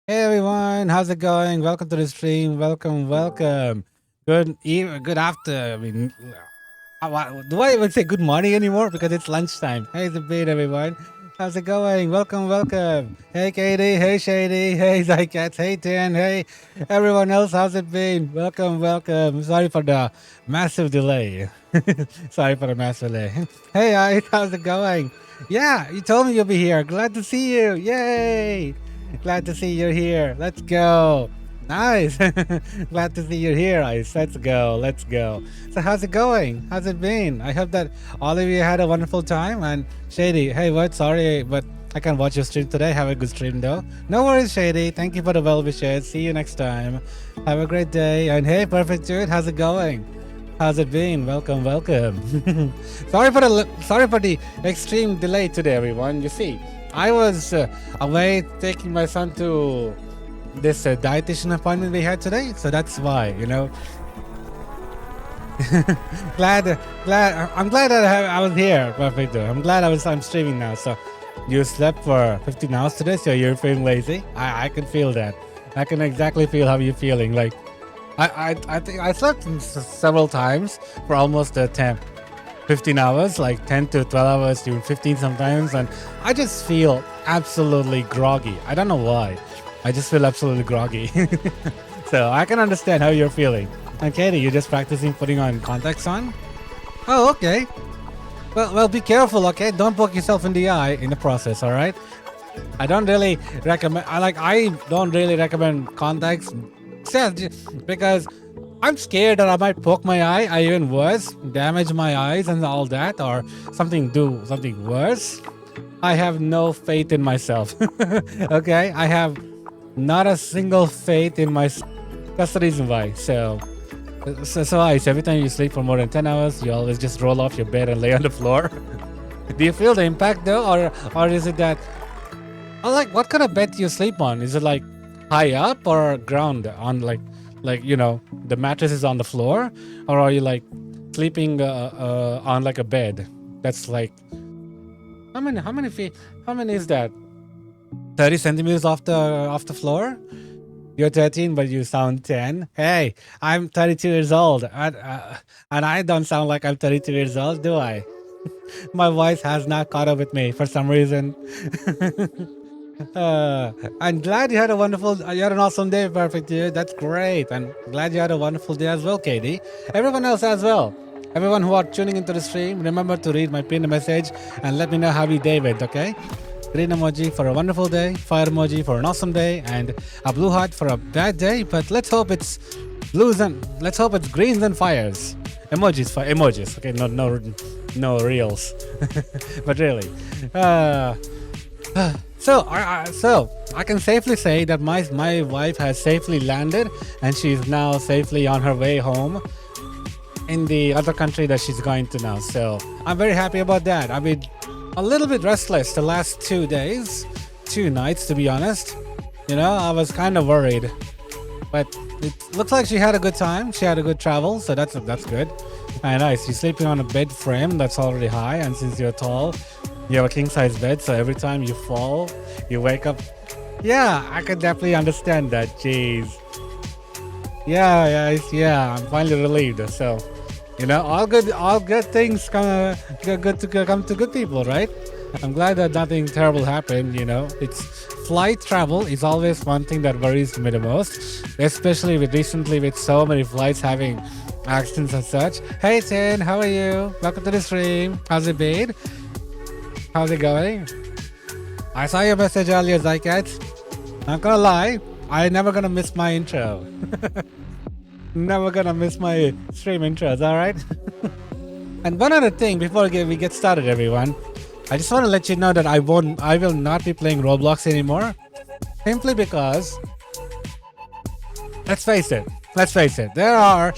Hey everyone, how's it going? Welcome to the stream. Welcome. Good after. I mean, do I even say good morning anymore? Because it's lunchtime. Hey, the beat, everyone. How's it going? Welcome. Hey, Katie. Hey, Shady. Hey, Zycats. Hey, Tin. Hey, everyone else. How's it been? Welcome. Sorry for the massive delay. Sorry for the massive delay. Hey, guys. How's it going? Yeah, you told me you'll be here. Glad to see you. Yay. Glad to see you're here. Let's go. Nice. Glad to see you're here, Ice. Let's go. So how's it going? How's it been? I hope that all of you had a wonderful time. And Shady, hey, what? Sorry, but I can't watch your stream today. Have a good stream though. No worries, Shady. Thank you for the well wishes. See you next time. Have a great day. And hey, Perfect Dude, how's it going? How's it been? Welcome. sorry for the extreme delay today, everyone. You see, I was away taking my son to this dietitian appointment we had today, so that's why, I'm glad that I was here. Perfect. I'm glad I'm streaming now. So you slept for 15 hours today, so you're feeling lazy. I can feel that. I can exactly feel how you're feeling. Like I think I slept several times for almost 15 hours, like 10 to 12 hours, even 15 sometimes, and I just feel absolutely groggy. I don't know why. I just feel absolutely groggy. So I can understand how you're feeling. And Katie, you're just practicing putting on contacts on? Oh, okay. Well, be careful, okay? Don't poke yourself in the eye in the process, all right? I don't really recommend. I don't really recommend contacts, because I'm scared that I might poke my eye. I even worse, damage my eyes and all that, or do something worse. I have no faith in myself. Okay, I have not a single faith in myself. That's the reason why. So Ice, every time you sleep for more than 10 hours, you always just roll off your bed and lay on the floor. Do you feel the impact though, or is it that? Like, what kind of bed do you sleep on? Is it like high up or ground on like the mattress is on the floor, or are you like sleeping on like a bed that's like how many feet? How many is that? 30 centimeters off the floor? You're 13, but you sound 10. Hey, I'm 32 years old, and I don't sound like I'm 32 years old, do I? My voice has not caught up with me for some reason. I'm glad you had you had an awesome day, Perfect Dude. That's great. And glad you had a wonderful day as well, Katie. Everyone else as well. Everyone who are tuning into the stream, remember to read my pinned message and let me know how your day went, okay? Green emoji for a wonderful day, fire emoji for an awesome day, and a blue heart for a bad day. But let's hope it's greens and fires. Emojis for emojis, okay? No reals, but really. So I can safely say that my wife has safely landed, and she's now safely on her way home in the other country that she's going to now. So I'm very happy about that. I've been a little bit restless the last 2 days, 2 nights to be honest. I was kind of worried, but it looks like she had a good time. She had a good travel, so that's good. And nice, she's sleeping on a bed frame that's already high, and since you're tall, you have a king-size bed, so every time you fall, you wake up. Yeah, I can definitely understand that. Jeez. Yeah. I'm finally relieved. So, all good things come to good people, right? I'm glad that nothing terrible happened. It's flight travel is always one thing that worries me the most, especially recently with so many flights having accidents and such. Hey Tin, how are you? Welcome to the stream. How's it been? How's it going? I saw your message earlier, Zycat. Not gonna lie, I never gonna miss my intro. Never gonna miss my stream intros, alright? And one other thing before we get started, everyone. I just want to let you know that I will not be playing Roblox anymore. Simply because, let's face it, there are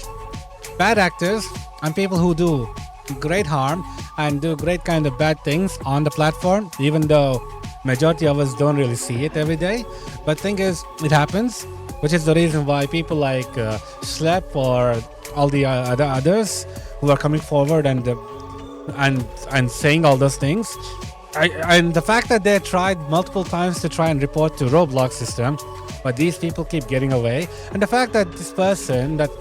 bad actors and people who do great harm and do great kind of bad things on the platform, even though majority of us don't really see it every day. But thing is, it happens, which is the reason why people like Schlep or all the others who are coming forward and saying all those things. And the fact that they tried multiple times to try and report to Roblox system, but these people keep getting away. And the fact that this person that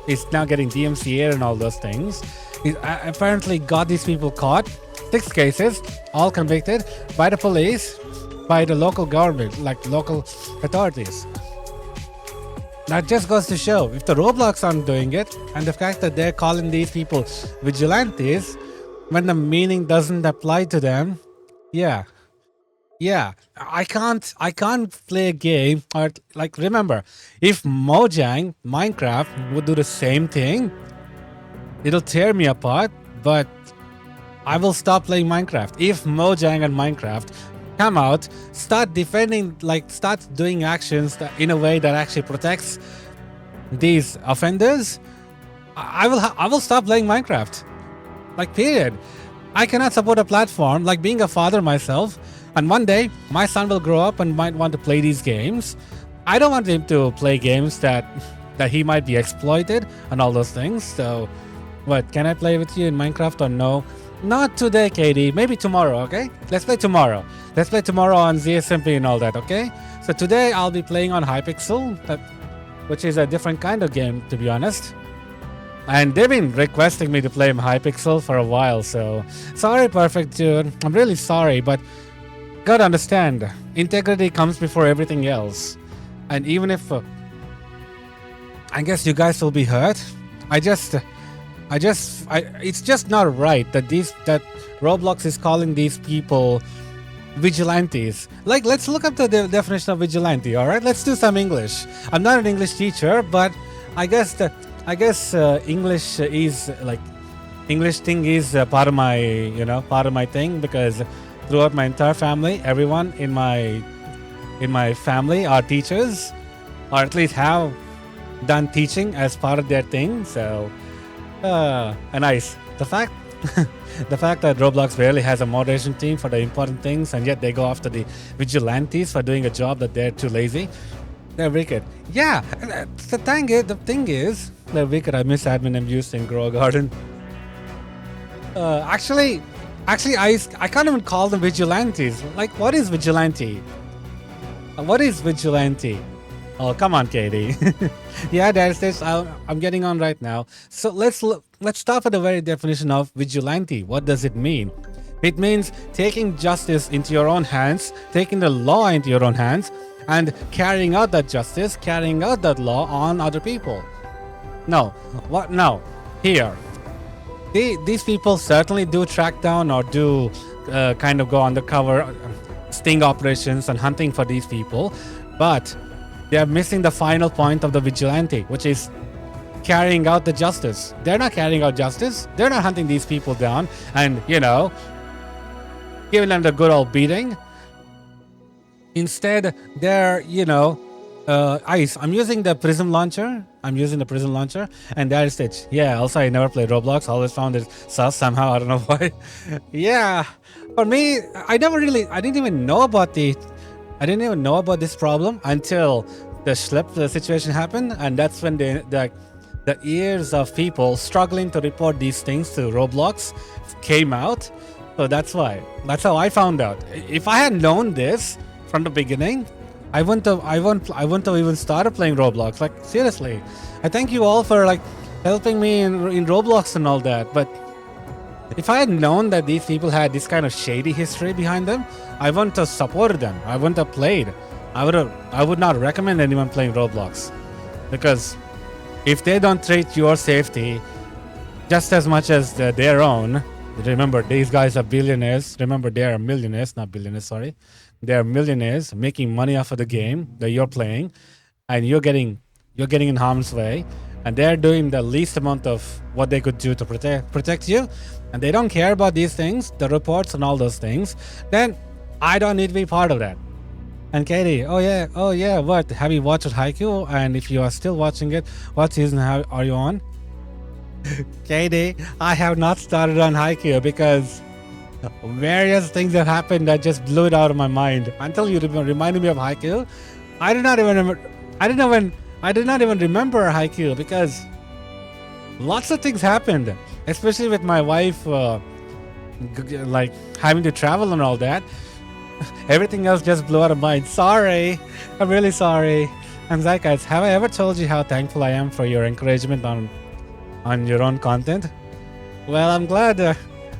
is now getting DMCA and all those things is apparently got these people caught. 6 cases, all convicted by the police, by the local government, like local authorities. That just goes to show, if the Roblox aren't doing it, and the fact that they're calling these people vigilantes when the meaning doesn't apply to them, yeah, I can't play a game. Or like, remember, if Mojang Minecraft would do the same thing, it'll tear me apart. But I will stop playing Minecraft if Mojang and Minecraft come out, start defending, like start doing actions that, in a way that actually protects these offenders. I will stop playing Minecraft. Like, period. I cannot support a platform, like being a father myself, and one day my son will grow up and might want to play these games. I don't want him to play games that he might be exploited and all those things. So, what, can I play with you in Minecraft or no? Not today, Katie. Maybe tomorrow, okay? Let's play tomorrow. Let's play tomorrow on ZSMP and all that, okay? So today I'll be playing on Hypixel, which is a different kind of game, to be honest. And they've been requesting me to play Hypixel for a while, so sorry, Perfect Dude. I'm really sorry, but gotta understand, integrity comes before everything else. And even if I guess you guys will be hurt, it's just not right that Roblox is calling these people vigilantes. Like, let's look up the definition of vigilante. All right, let's do some English. I'm not an English teacher, but I guess English is like English thing is part of my thing, because throughout my entire family, everyone in my family are teachers, or at least have done teaching as part of their thing. So. Nice. The fact that Roblox rarely has a moderation team for the important things, and yet they go after the vigilantes for doing a job that they're too lazy. They're wicked. Yeah, the thing is, they're wicked. I miss admin abuse in Grow Garden. Actually, I can't even call them vigilantes. Like, what is vigilante? What is vigilante? Oh, come on, Katie. Yeah, there's this. I'm getting on right now. So let's start at the very definition of vigilante. What does it mean? It means taking justice into your own hands, taking the law into your own hands, and carrying out that justice, carrying out that law on other people. No. What? No. Here. These people certainly do track down or do kind of go undercover sting operations and hunting for these people, but they are missing the final point of the vigilante, which is carrying out the justice. They're not carrying out justice. They're not hunting these people down and, giving them the good old beating. Instead, they're, ICE. I'm using the Prism launcher. And that is it. Yeah, also I never played Roblox. Always found it sus somehow. I don't know why. Yeah. For me, I didn't even know about this problem until the Schlep situation happened, and that's when the ears of people struggling to report these things to Roblox came out. So that's how I found out. If I had known this from the beginning, I wouldn't have even started playing Roblox. Like, seriously, I thank you all for like helping me in Roblox and all that. But if I had known that these people had this kind of shady history behind them, I wouldn't have supported them. I wouldn't have played. I would not recommend anyone playing Roblox, because if they don't treat your safety just as much as their own, remember, these guys are billionaires. Remember, they are millionaires, not billionaires. Sorry, they are millionaires making money off of the game that you're playing, and you're getting in harm's way, and they're doing the least amount of what they could do to protect you, and they don't care about these things, the reports and all those things, then I don't need to be part of that. And Katie, oh yeah, what? Have you watched Haikyuu? And if you are still watching it, what season are you on? Katie, I have not started on Haikyuu because various things have happened that just blew it out of my mind. Until you reminded me of Haikyuu, I did not even remember Haikyuu, because lots of things happened, especially with my wife like having to travel and all that. Everything else just blew out of mind. Sorry. I'm really sorry. And Zeitgeist, have I ever told you how thankful I am for your encouragement on your own content? Well, I'm glad.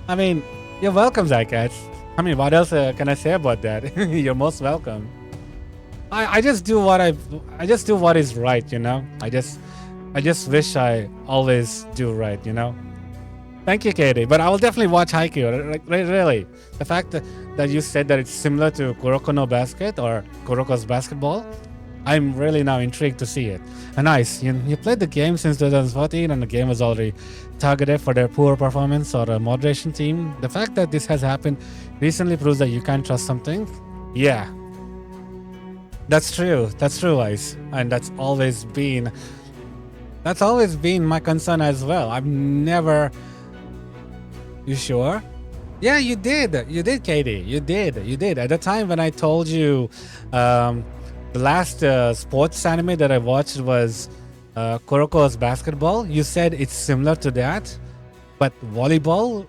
I mean, you're welcome, Zeitgeist. I mean, what else can I say about that? You're most welcome. I just do what I just do what is right, you know. I just wish I always do right, you know. Thank you, Katie. But I will definitely watch Haikyuu. Like, really, the fact that you said that it's similar to Kuroko no Basket or Kuroko's Basketball, I'm really now intrigued to see it. And nice, you played the game since 2014, and the game was already targeted for their poor performance or a moderation team. The fact that this has happened recently proves that you can't trust something. Yeah, that's true. That's true, Ice, and that's always been my concern as well. I've never. You sure? Yeah, you did. You did, Katie. You did. At the time when I told you, the last sports anime that I watched was Kuroko's Basketball. You said it's similar to that, but volleyball.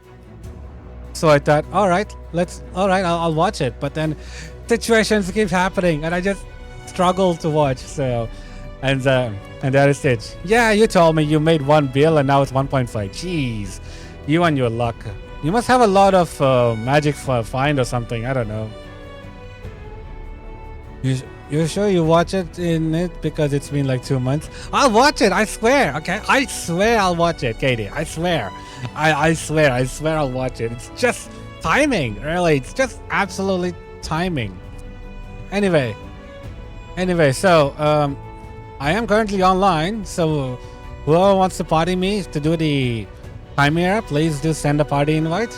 So I thought, all right, I'll watch it. But then situations keep happening, and I just struggle to watch. So, and that is it. Yeah, you told me you made 1 bill and now it's 1.5. Jeez, you and your luck. You must have a lot of magic for find or something. I don't know. You sure you watch it in it because it's been like 2 months? I'll watch it. I swear. Okay, I swear I'll watch it, Katie. I swear. I swear I'll watch it. It's just timing, really. It's just absolutely timing. Anyway, so I am currently online, so whoever wants to party me to do the Chimera, please do send a party invite.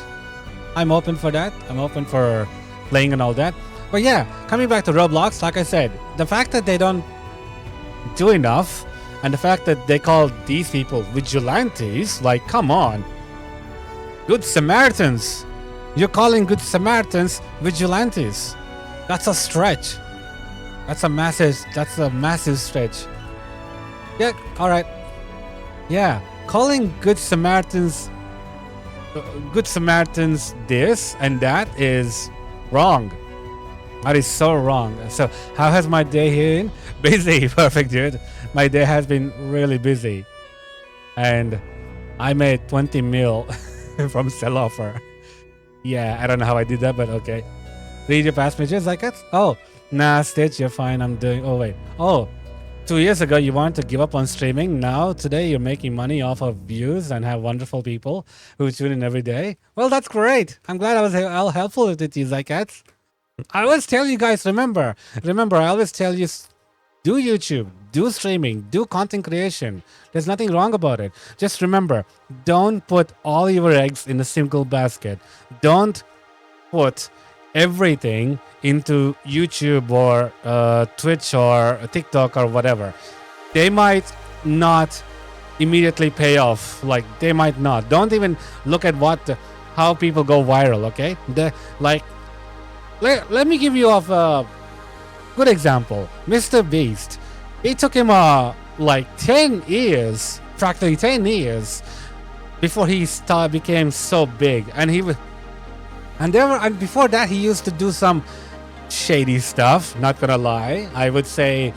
I'm open for that. I'm open for playing and all that. But yeah, coming back to Roblox, like I said, the fact that they don't do enough, and the fact that they call these people vigilantes, like, come on. Good Samaritans. You're calling Good Samaritans vigilantes. That's a stretch. That's a massive stretch. Yeah, alright. Yeah, calling Good Samaritans this and that is wrong. That is so wrong. So how has my day been? Busy. Perfect, dude. My day has been really busy. And I made 20 mil from sell offer. Yeah, I don't know how I did that, but okay. Read your past messages, I guess? Oh, nah, Stitch, you're fine. I'm doing... Oh, wait. Oh, 2 years ago, you wanted to give up on streaming. Now, today, you're making money off of views and have wonderful people who tune in every day. Well, that's great. I'm glad I was all helpful with it, you Zycats. I always tell you guys, remember, I always tell you, do YouTube, do streaming, do content creation. There's nothing wrong about it. Just remember, don't put all your eggs in a single basket. Don't put everything into YouTube or Twitch or TikTok or whatever. They might not immediately pay off. Like, they might not. Don't even look at how people go viral, okay? Let me give you a good example. Mr. Beast. It took him like 10 years, practically 10 years, before he became so big. And before that, he used to do some shady stuff. Not gonna lie, I would say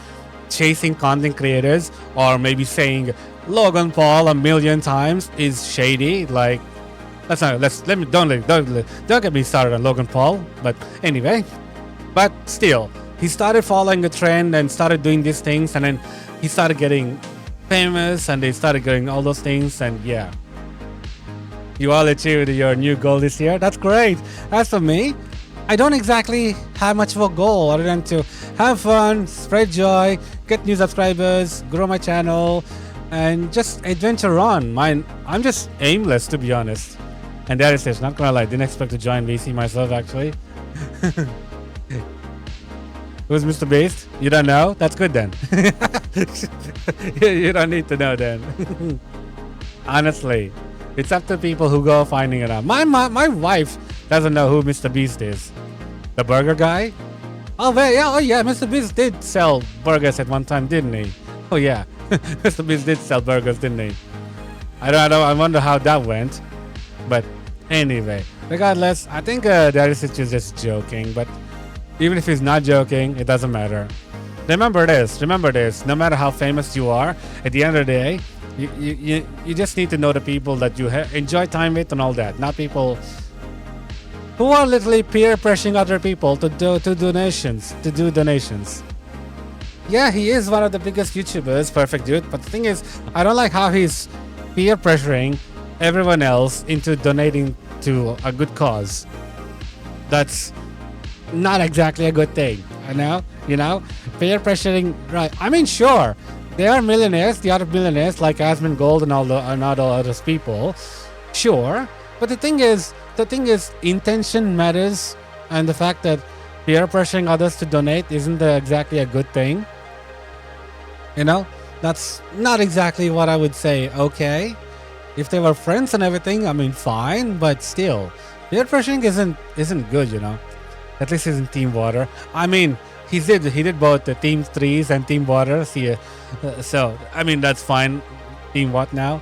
chasing content creators, or maybe saying Logan Paul a million times is shady. Like, don't get me started on Logan Paul. But anyway, but still, he started following a trend and started doing these things, and then he started getting famous, and they started getting all those things, and yeah. You all achieved your new goal this year. That's great. As for me, I don't exactly have much of a goal other than to have fun, spread joy, get new subscribers, grow my channel, and just adventure on. I'm just aimless, to be honest. And there it is. Not gonna lie, didn't expect to join VC myself, actually. Who's Mr. Beast? You don't know? That's good then. You don't need to know then. Honestly, it's up to people who go finding it out. My wife doesn't know who Mr. Beast is. The burger guy? Oh yeah, Mr. Beast did sell burgers at one time, didn't he? Oh yeah, Mr. Beast did sell burgers, didn't he? I wonder how that went. But anyway, regardless, I think Darius is just joking. But Even if he's not joking, it doesn't matter. Remember this. Remember this. No matter how famous you are, at the end of the day, you just need to know the people that you enjoy time with and all that. Not people who are literally peer pressuring other people to do donations. Yeah, he is one of the biggest YouTubers, perfect dude. But the thing is, I don't like how he's peer pressuring everyone else into donating to a good cause. That's not exactly a good thing. You know, peer pressuring, right? I mean, sure, they are millionaires, the other millionaires like Asmund Gold and all those people, sure. But the thing is, intention matters, and the fact that peer pressuring others to donate isn't exactly a good thing. You know, that's not exactly what I would say. Okay, if they were friends and everything, I mean, fine, but still, peer pressuring isn't good. You know. At least he's in Team Water. I mean, he did both the Team 3s and Team Water. So I mean, that's fine. Team what now?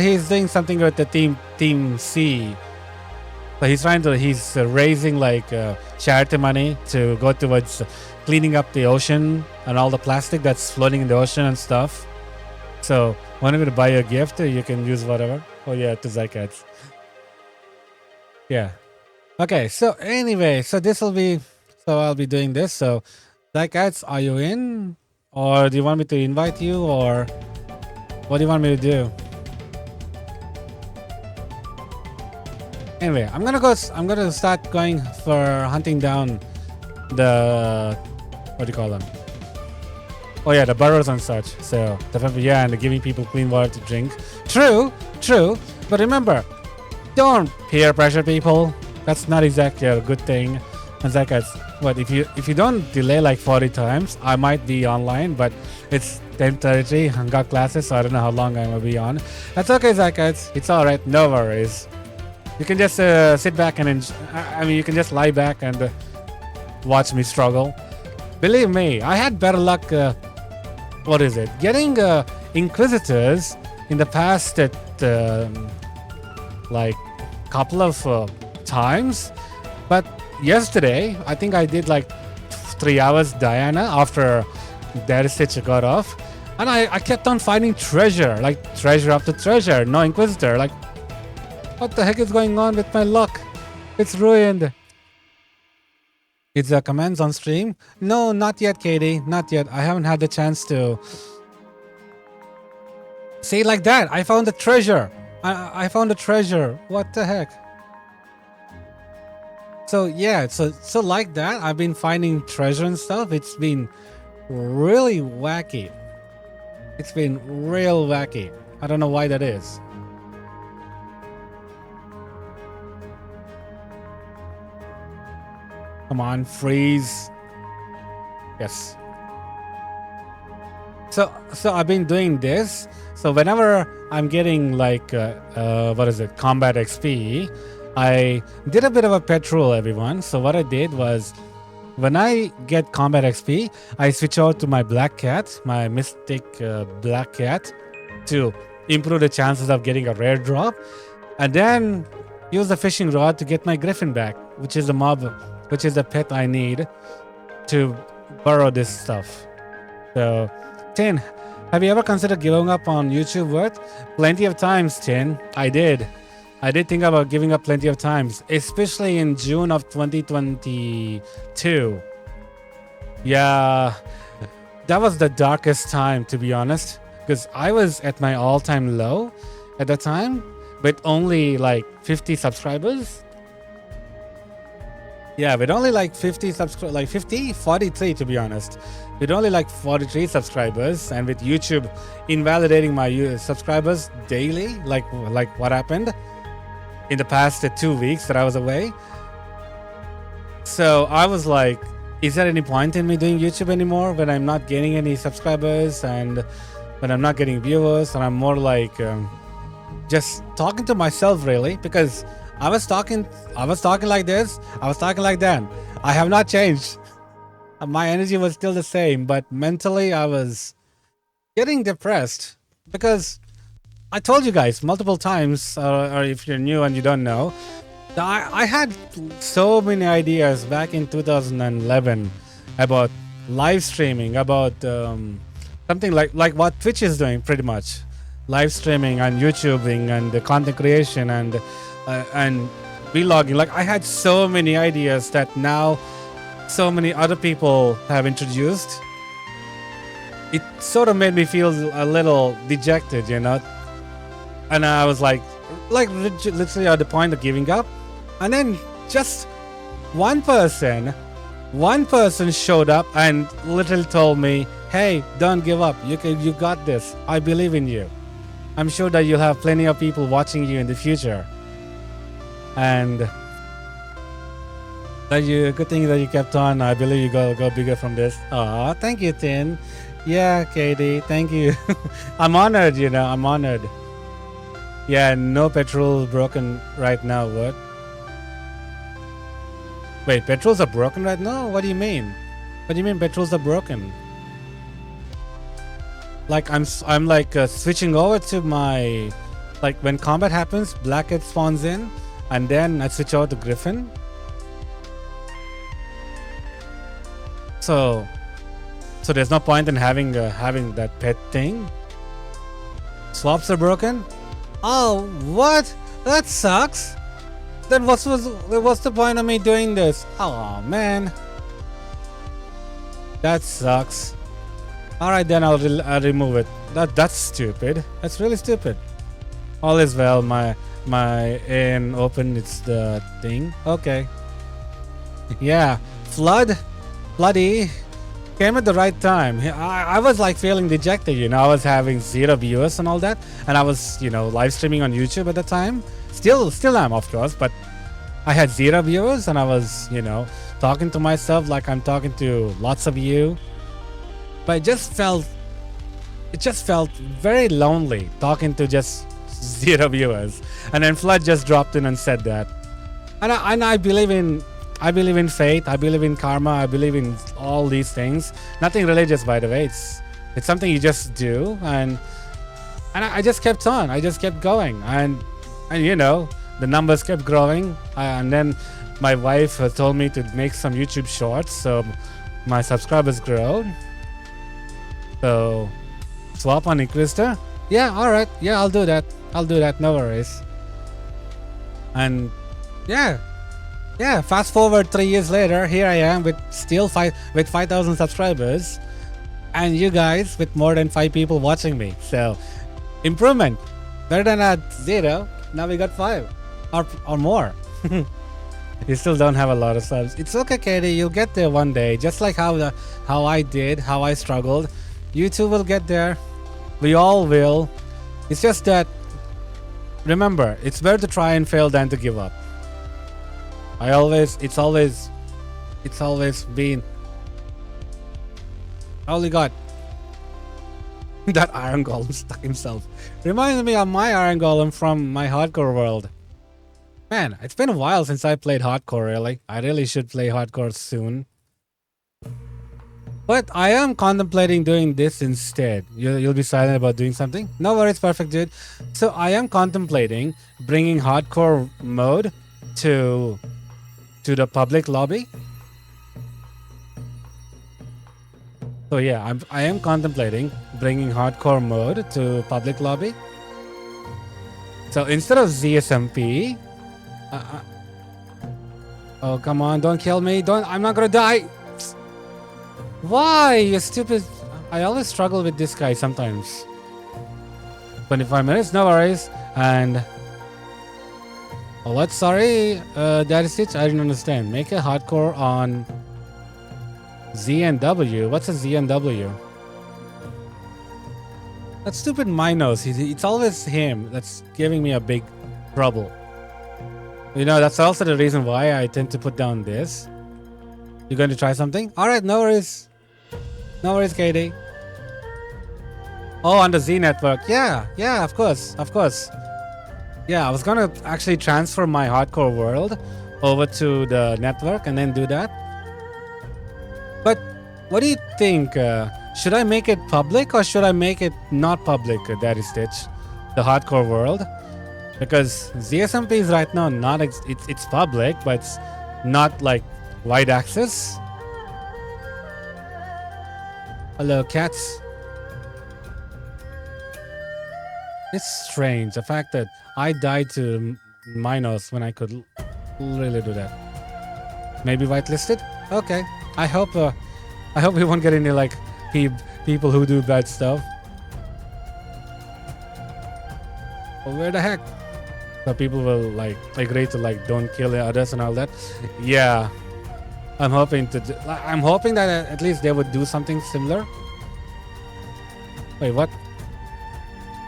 He's doing something with the Team C. So he's raising like charity money to go towards cleaning up the ocean and all the plastic that's floating in the ocean and stuff. So wanted me to buy you a gift, you can use whatever. Oh yeah, to Zycats. Yeah. Okay, so anyway, so I'll be doing this. So, Zycats, are you in? Or do you want me to invite you? Or what do you want me to do? Anyway, I'm gonna start going for hunting down the, what do you call them? Oh yeah, the burrows and such. So, and giving people clean water to drink. True. But remember, don't peer pressure people. That's not exactly a good thing. And Zycats, what if you don't delay like 40 times, I might be online, but it's 10:33. I got classes, so I don't know how long I'm gonna be on. That's okay, Zycats. It's all right. No worries. You can just sit back and you can just lie back and watch me struggle. Believe me, I had better luck. Getting Inquisitors in the past at like couple of times, but yesterday I think I did like 3 hours Diana after Daristich got off, and I kept on finding treasure, like treasure after treasure. No Inquisitor. Like, what the heck is going on with my luck? It's ruined. It's commands on stream? No, not yet, Katie. Not yet. I haven't had the chance to say it like that. I found the treasure. I found the treasure. What the heck? So yeah, so like that, I've been finding treasure and stuff. It's been really wacky. It's been real wacky. I don't know why that is. Come on, freeze. Yes. So I've been doing this. So whenever I'm getting like combat XP, I did a bit of a pet rule, everyone. So what I did was, when I get combat XP, I switch out to my black cat, my mystic black cat, to improve the chances of getting a rare drop, and then use the fishing rod to get my griffin back, which is the pet I need to burrow this stuff. So, Tin, have you ever considered giving up on YouTube Worth? Plenty of times, Tin. I did think about giving up plenty of times, especially in June of 2022. Yeah, that was the darkest time, to be honest, because I was at my all-time low at the time, with only like 50 subscribers. Yeah, with only like 43 to be honest. With only like 43 subscribers, and with YouTube invalidating my subscribers daily, like what happened in the past 2 weeks that I was away. So I was like, is there any point in me doing YouTube anymore when I'm not getting any subscribers and when I'm not getting viewers, and I'm more like just talking to myself, really, because I was talking like this, I was talking like that. I have not changed. My energy was still the same, but mentally I was getting depressed because I told you guys multiple times, or if you're new and you don't know, I had so many ideas back in 2011 about live streaming, about something like what Twitch is doing, pretty much, live streaming and YouTubing and the content creation and vlogging. Like I had so many ideas that now so many other people have introduced. It sort of made me feel a little dejected, you know. And I was like literally at the point of giving up. And then just one person showed up and literally told me, "Hey, don't give up. You got this. I believe in you. I'm sure that you'll have plenty of people watching you in the future." And good thing that you kept on. I believe you go bigger from this. Aw, thank you, Tin. Yeah, Katie, thank you. I'm honored, you know. I'm honored. Yeah, no petrol broken right now. What? Wait, petrols are broken right now? What do you mean? What do you mean petrols are broken? Like I'm like switching over to my, like when combat happens, Blackhead spawns in, and then I switch over to Griffin. So there's no point in having that pet thing. Swaps are broken. Oh, what? That sucks. Then what's the point of me doing this? Oh man, that sucks. All right, then I'll remove it. That's stupid. That's really stupid. All is well. My in open. It's the thing. Okay. Yeah, Floody came at the right time. I was like feeling dejected, you know. I was having 0 viewers and all that, and I was, you know, live streaming on YouTube at the time. Still am, of course, but I had 0 viewers, and I was, you know, talking to myself like I'm talking to lots of you. But it just felt very lonely talking to just 0 viewers. And then Flood just dropped in and said that. And I believe in fate. I believe in karma. I believe in all these things. Nothing religious, by the way. It's something you just do, and I just kept on. I just kept going, and you know, the numbers kept growing. And then my wife told me to make some YouTube shorts, so my subscribers grow. So swap on Inquisitor. Yeah, all right. Yeah, I'll do that. No worries. And yeah. Fast forward 3 years later, here I am with 5,000 subscribers, and you guys with more than 5 people watching me. So improvement, better than at 0. Now we got 5 or more. You still don't have a lot of subs. It's okay, Katie. You'll get there one day. Just like how I struggled. You too will get there. We all will. It's just that, remember, it's better to try and fail than to give up. It's always been. Holy God. That Iron Golem stuck himself. Reminds me of my Iron Golem from my hardcore world. Man, it's been a while since I played hardcore, really. I really should play hardcore soon. But I am contemplating doing this instead. You'll be silent about doing something? No worries, perfect dude. So I am contemplating bringing hardcore mode to the public lobby. So yeah, I am contemplating bringing hardcore mode to public lobby. So instead of ZSMP, oh come on, don't kill me! I'm not gonna die. Why, you stupid? I always struggle with this guy sometimes. 25 minutes, no worries. And oh, what? Sorry, that is it. I didn't understand. Make a hardcore on ZNW. What's a ZNW? That stupid Minos. It's always him that's giving me a big trouble. You know, that's also the reason why I tend to put down this. You're going to try something? All right, no worries. No worries, Katie. Oh, on the Z network. Yeah, of course. Yeah, I was gonna actually transfer my hardcore world over to the network and then do that. But what do you think? Should I make it public or should I make it not public, Daddy Stitch? The hardcore world? because ZSMP is right now not it's public, but it's not like wide access. Hello, cats. It's strange the fact that I died to minors when I could really do that. Maybe whitelisted? Okay. I hope we won't get any like people who do bad stuff. Well, where the heck? So people will like agree to like don't kill others and all that. Yeah. I'm hoping that at least they would do something similar. Wait, what?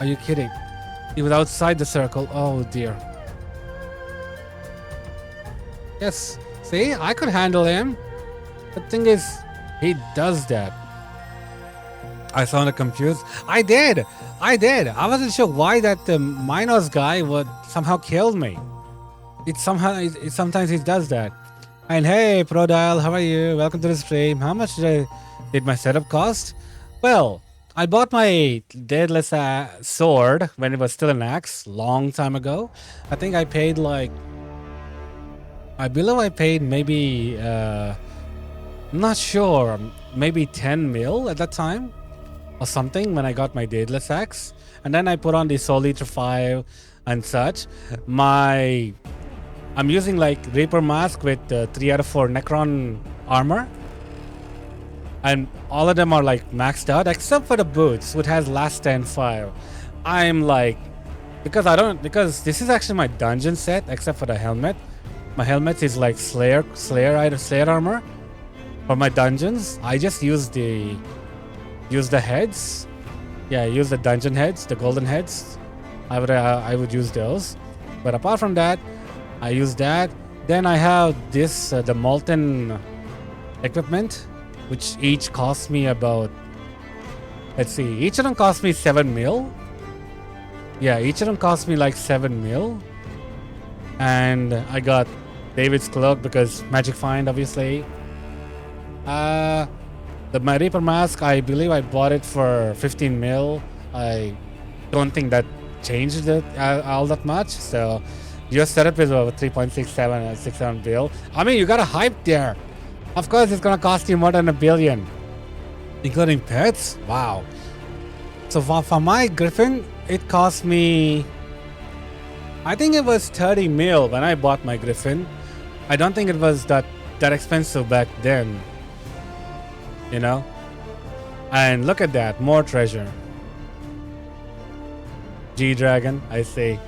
Are you kidding? He was outside the circle. Oh dear. Yes. See, I could handle him. The thing is, he does that. I sounded confused. I did. I wasn't sure why that Minos guy would somehow kill me. Sometimes he does that. And hey, Prodial, how are you? Welcome to the stream. How much did my setup cost? Well, I bought my Deadless sword when it was still an axe, long time ago. I think I paid like, I believe I paid maybe, I'm not sure, maybe 10 mil at that time or something when I got my Deadless axe. And then I put on the Soul Eater 5 and such. I'm using like Reaper Mask with 3 out of 4 Necron armor. And all of them are like maxed out except for the boots, which has last stand fire. I'm like, because this is actually my dungeon set except for the helmet. My helmet is like Slayer armor. For my dungeons, I just use the heads. Yeah, use the dungeon heads, the golden heads. I would use those. But apart from that, I use that. Then I have this the molten equipment, which each cost me about, let's see, each of them cost me 7 mil. Yeah, each of them cost me like 7 mil. And I got David's cloak because Magic Find, obviously. My Reaper Mask, I believe I bought it for 15 mil. I don't think that changed it all that much. So your setup is over 3.67 67 bill. I mean, you got a hype there. Of course, it's gonna cost you more than $1 billion, including pets. Wow. So for my Griffin, it cost me, I think it was 30 mil when I bought my Griffin. I don't think it was that expensive back then. You know? And look at that, more treasure. G-Dragon, I see.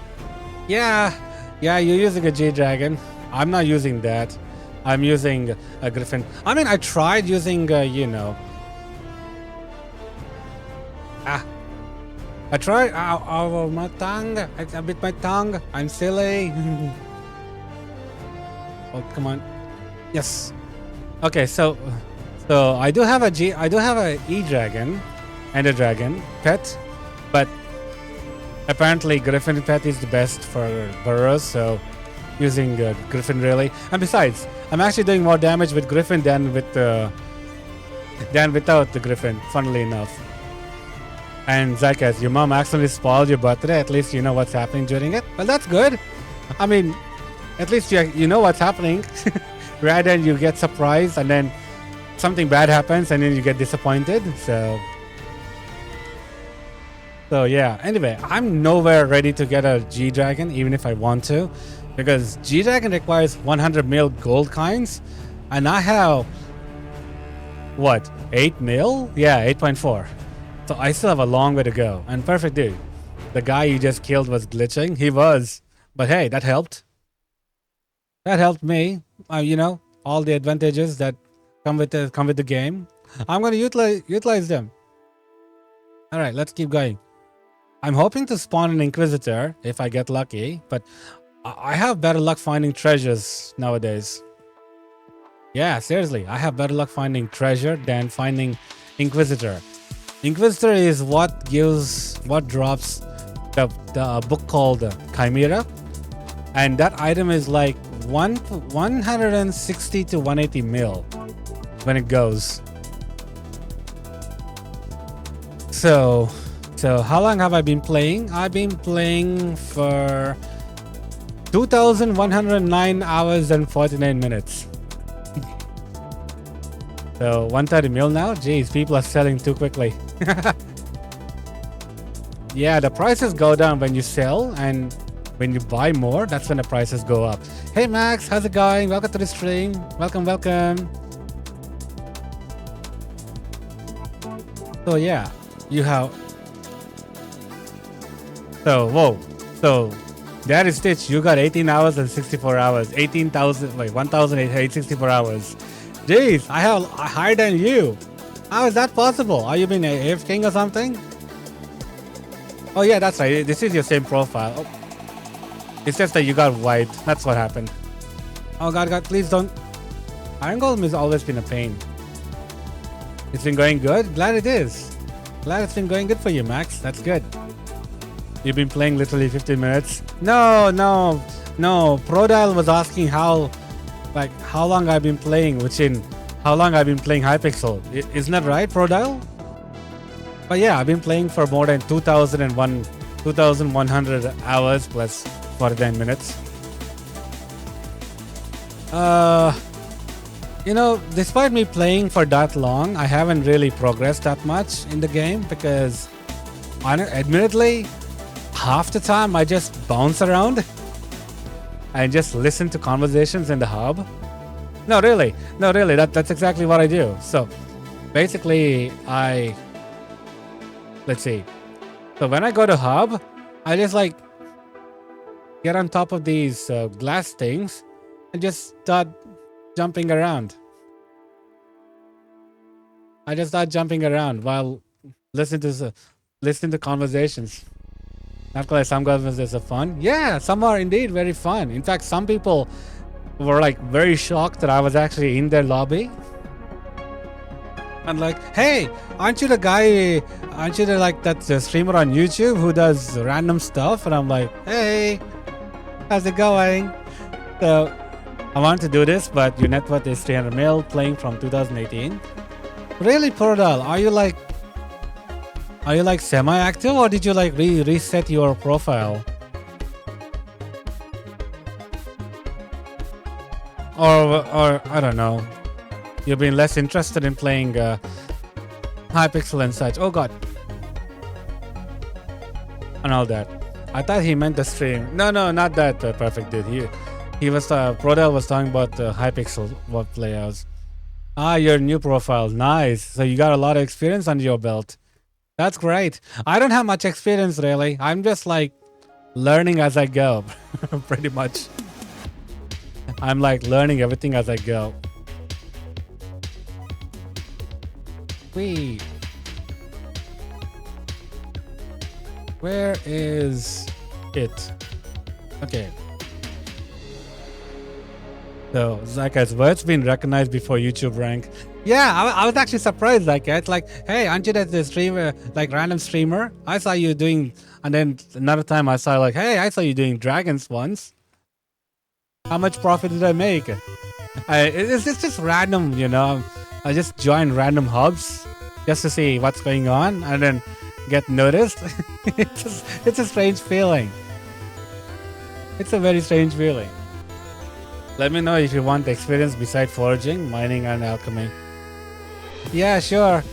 Yeah, you're using a G-Dragon. I'm not using that. I'm using a Griffin. I mean, I tried using, you know. I tried. Ow, my tongue. I bit my tongue. I'm silly. Oh, come on. Yes. Okay, so I do have a E-Dragon and a Dragon pet, but apparently Griffin pet is the best for burrows, so using Griffin really. And besides, I'm actually doing more damage with Griffin than without the Griffin, funnily enough. And Zykas, your mom accidentally spoiled your birthday. At least you know what's happening during it. Well, that's good. I mean, at least you know what's happening. Rather than you get surprised and then something bad happens and then you get disappointed. So yeah. Anyway, I'm nowhere ready to get a G-Dragon, even if I want to, because G-Dragon requires 100 mil gold coins, and I have what, 8 mil? Yeah, 8.4. So I still have a long way to go. And perfect dude, the guy you just killed was glitching. He was, but hey, that helped. That helped me. You know, all the advantages that come with the game. I'm going to utilize them. All right, let's keep going. I'm hoping to spawn an Inquisitor if I get lucky, but I have better luck finding treasures nowadays. Yeah, seriously, I have better luck finding treasure than finding Inquisitor. Inquisitor is what drops the book called Chimera, and that item is like 160 to 180 mil when it goes. So how long have I been playing? I've been playing for 2,109 hours and 49 minutes. So 130 mil now? Jeez, people are selling too quickly. Yeah, the prices go down when you sell, and when you buy more, that's when the prices go up. Hey Max, how's it going? Welcome to the stream. Welcome, welcome. So yeah, you have... So, whoa. So, that is Stitch. You got 18 hours and 64 hours. 18,000, wait, 1,864 hours. Jeez, I have higher than you. How is that possible? Are you being AFKing or something? Oh yeah, that's right. This is your same profile. Oh. It's just that you got white. That's what happened. Oh god, please don't. Iron Golem has always been a pain. It's been going good? Glad it is. Glad it's been going good for you, Max. That's good. You've been playing literally 15 minutes. No. Prodile was asking how long I've been playing, how long I've been playing Hypixel. Isn't that right, Prodile? But yeah, I've been playing for more than 2,100 hours plus 49 minutes. You know, despite me playing for that long, I haven't really progressed that much in the game because, admittedly, half the time I just bounce around and just listen to conversations in the hub. No, really, that's exactly what I do. So, basically, let's see. So when I go to hub, I just like get on top of these glass things and just start jumping around. I just start jumping around while listening to conversations. Not like some conversations are fun. Yeah, some are indeed very fun. In fact, some people were like very shocked that I was actually in their lobby. And like, hey, aren't you that streamer on YouTube who does random stuff? And I'm like, hey, how's it going? So I wanted to do this, but your net worth is 300 mil, playing from 2018. Really, Pordal, are you like semi-active, or did you like reset your profile? Or I don't know. You've been less interested in playing Hypixel and such. Oh god. And all that. I thought he meant the stream. No, not that perfect dude. He was Prodel was talking about Hypixel what playouts. Ah, your new profile. Nice. So you got a lot of experience under your belt. That's great. I don't have much experience really. I'm just like learning as I go. Pretty much. I'm like learning everything as I go. Wait. Where is it? Okay. So, Zyka's words been recognized before YouTube rank. Yeah, I was actually surprised, Zyka. It's like, hey, aren't you that streamer, like random streamer? I saw you doing, and then another time I saw like, hey, I saw you doing dragons once. How much profit did I make? It's just random, you know. I just join random hubs just to see what's going on and then get noticed. It's a strange feeling. It's a very strange feeling. Let me know if you want experience beside foraging, mining, and alchemy. Yeah, sure.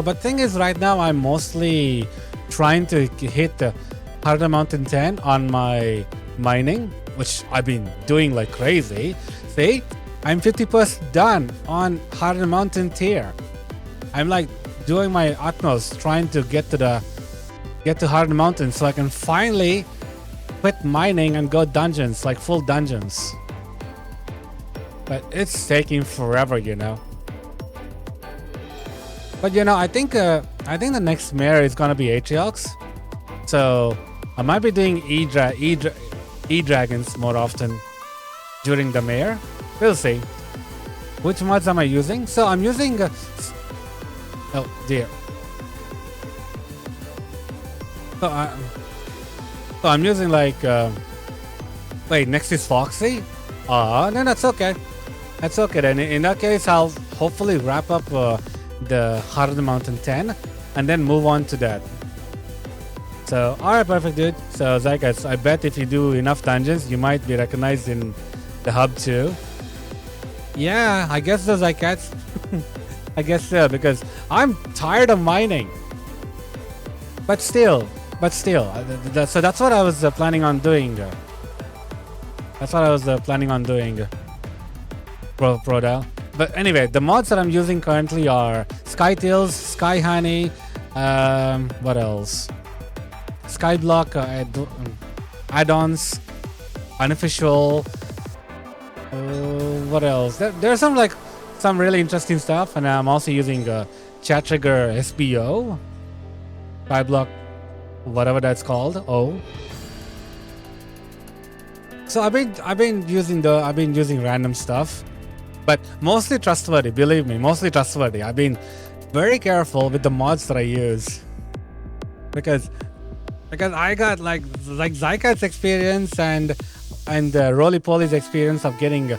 But thing is, right now I'm mostly trying to hit the Harder Mountain 10 on my mining, which I've been doing like crazy. See, I'm 50% done on Harder Mountain tier. I'm like doing my utmost trying to get to Harder Mountain so I can finally quit mining and go dungeons, like full dungeons. But it's taking forever, you know. But you know, I think the next mare is gonna be Atriox. So I might be doing E-Dragons more often during the mare. We'll see. Which mods am I using? So I'm using oh dear. So I'm using like wait, next is Foxy? No, that's okay. That's okay then. In that case, I'll hopefully wrap up the Harder Mountain 10 and then move on to that. So, alright, perfect, dude. So, Zykas, I bet if you do enough dungeons, you might be recognized in the hub too. Yeah, I guess so, Zykas. I guess so, because I'm tired of mining. But still. So that's what I was planning on doing. That's what I was planning on doing. Prodal. But anyway, the mods that I'm using currently are Skytails, Sky Honey, what else? Skyblock add-ons, unofficial. What else? There's some really interesting stuff, and I'm also using Chat Trigger SBO, Skyblock, whatever that's called. So I've been using random stuff, but mostly trustworthy. Believe me, mostly trustworthy. I've been very careful with the mods that I use because I got like Zykat's experience and Roly Poly's experience of getting not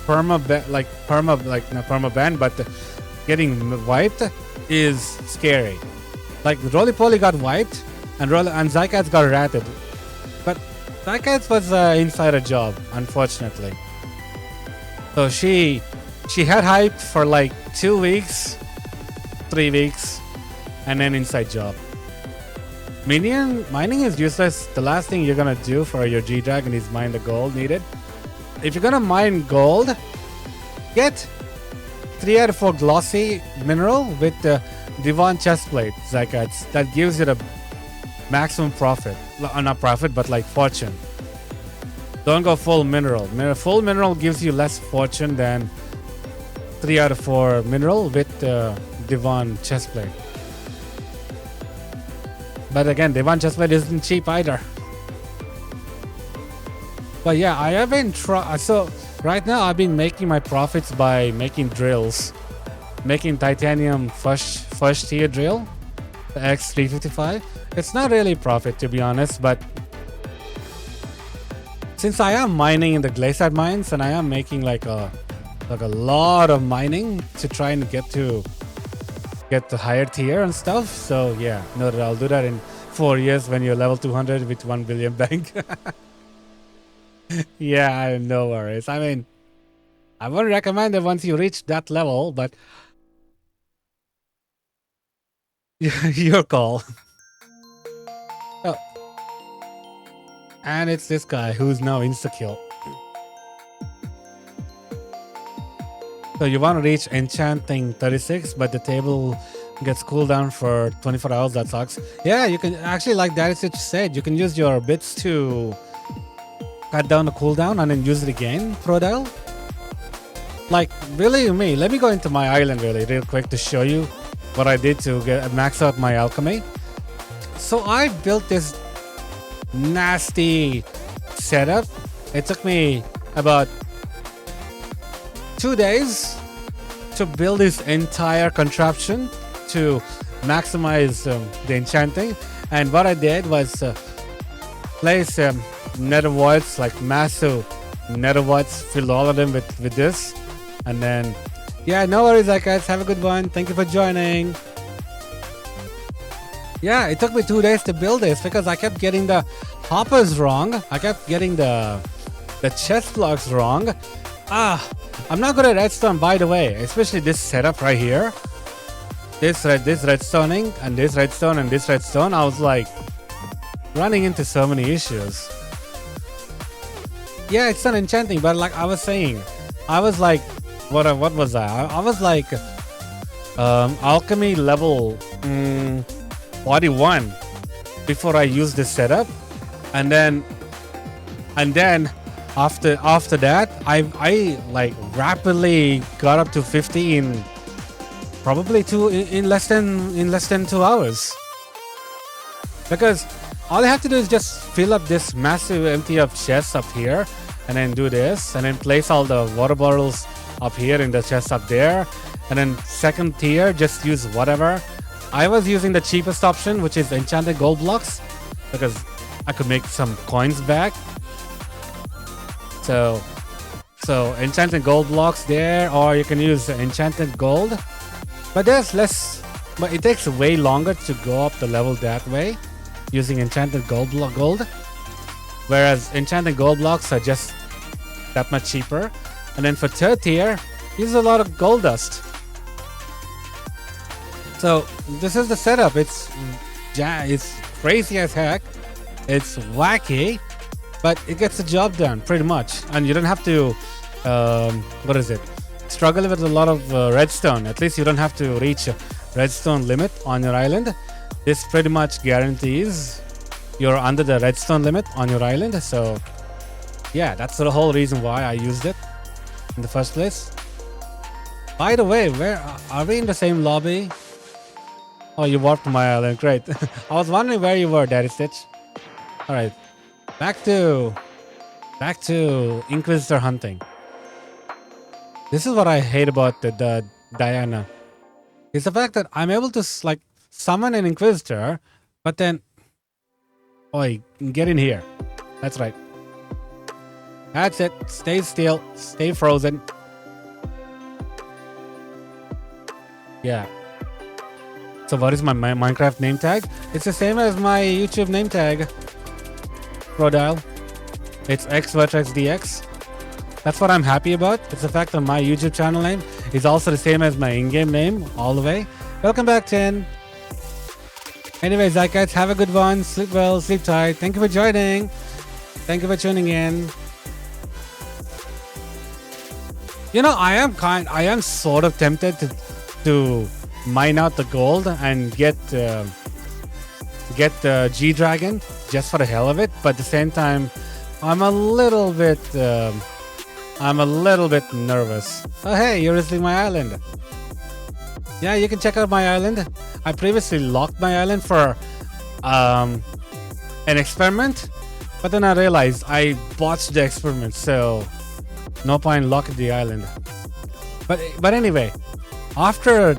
perma ban, but getting wiped is scary. Like Roly Poly got wiped and Zykat's got ratted, but Zykat's was an insider job, unfortunately. So she had hype for like 2 weeks, 3 weeks, and then inside job. Mining is useless. The last thing you're gonna do for your G-Dragon is mine the gold needed. If you're gonna mine gold, get 3 out of 4 glossy mineral with the Divan chestplate, Zykats. That gives you the maximum profit. Not profit, but like fortune. Don't go full mineral. Full mineral gives you less fortune than 3 out of 4 mineral with the Divan chestplate. But again, Divan chestplate isn't cheap either. But yeah, I have been so right now I've been making my profits by making drills, making titanium first tier drill, the X355. It's not really profit, to be honest, but since I am mining in the glacier mines and I am making like a lot of mining to try and get the higher tier and stuff. So yeah, no, I'll do that in 4 years when you're level 200 with 1 billion bank. Yeah, no worries. I mean, I wouldn't recommend it once you reach that level, but your call. Oh. And it's this guy who's now insta-kill. So you want to reach enchanting 36, but the table gets cooled down for 24 hours. That sucks. Yeah, you can actually, like Darisic said, you can use your bits to cut down the cooldown and then use it again, Prodel. Like, believe me, let me go into my island real quick to show you what I did to max out my alchemy. So I built this nasty setup. It took me about 2 days to build this entire contraption to maximize the enchanting. And what I did was place nether voids, like massive nether voids, filled all of them with this. And then, yeah, no worries, guys. Have a good one. Thank you for joining. Yeah, it took me 2 days to build this because I kept getting the hoppers wrong. I kept getting the chest blocks wrong. I'm not good at redstone, by the way, especially this setup right here. This redstoning and this redstone and this redstone. I was like running into so many issues. Yeah, it's not enchanting, but like I was saying, I was like, what was I? I was like alchemy level 41 before I used this setup, and then after that I like rapidly got up to 50 in probably in less than 2 hours, because all I have to do is just fill up this massive empty of chests up here and then do this and then place all the water bottles up here in the chest up there, and then second tier just use whatever. I was using the cheapest option, which is enchanted gold blocks, because I could make some coins back. So enchanted gold blocks there, or you can use enchanted gold, but there's less, but it takes way longer to go up the level that way. using enchanted gold, whereas enchanted gold blocks are just that much cheaper. And then for third tier, use a lot of gold dust. So this is the setup. It's crazy as heck. It's wacky, but it gets the job done pretty much. And you don't have to, struggle with a lot of redstone. At least you don't have to reach a redstone limit on your island. This pretty much guarantees you're under the redstone limit on your island. So yeah, that's the whole reason why I used it in the first place. By the way, where are we in the same lobby? Oh, you warped my island. Great. I was wondering where you were, Daddy Stitch. All right, back to Inquisitor hunting. This is what I hate about the Diana. It's the fact that I'm able to like summon an Inquisitor, but then, oi, get in here. That's right. That's it. Stay still. Stay frozen. Yeah. So what is my Minecraft name tag? It's the same as my YouTube name tag. Prodile. It's xvertexdx. That's what I'm happy about. It's the fact that my YouTube channel name is also the same as my in-game name all the way. Welcome back, Tin. Anyways, guys, have a good one. Sleep well, sleep tight. Thank you for joining. Thank you for tuning in. You know, I am sort of tempted to mine out the gold and get the G-Dragon just for the hell of it, but at the same time I'm a little bit nervous. Oh hey, you're visiting my island. Yeah, you can check out my island. I previously locked my island for an experiment, but then I realized I botched the experiment, so no point locking the island. But anyway, after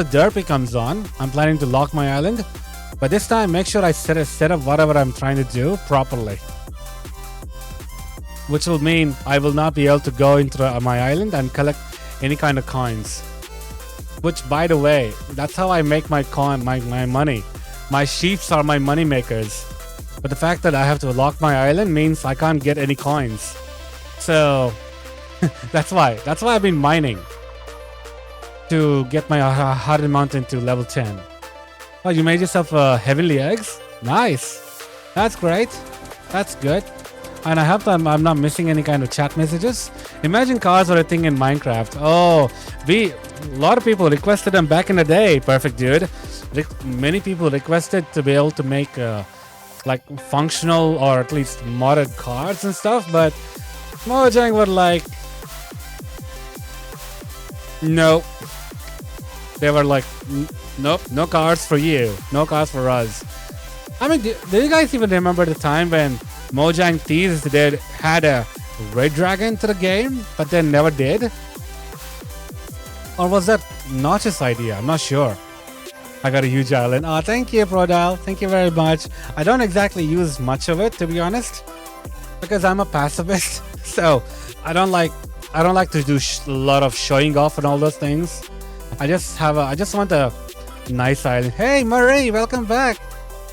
Derpy comes on, I'm planning to lock my island, but this time make sure I set up whatever I'm trying to do properly, which will mean I will not be able to go into my island and collect any kind of coins. Which, by the way, that's how I make my money. My sheeps are my money makers, but the fact that I have to lock my island means I can't get any coins. So that's why I've been mining to get my Hardened Mountain to level 10. Oh, you made yourself heavenly eggs? Nice. That's great. That's good. And I hope that I'm not missing any kind of chat messages. Imagine cars were a thing in Minecraft. Oh, a lot of people requested them back in the day. Perfect, dude. Many people requested to be able to make like functional or at least modded cars and stuff, but Mojang were like, no. They were like, nope, no cars for you, no cars for us. I mean, do you guys even remember the time when Mojang teased they had a red dragon to the game, but then never did? Or was that Notch's idea? I'm not sure. I got a huge island. Oh, thank you, Prodile. Thank you very much. I don't exactly use much of it, to be honest, because I'm a pacifist. So I don't like to do a lot of showing off and all those things. I just want a nice island. Hey, Marie, welcome back.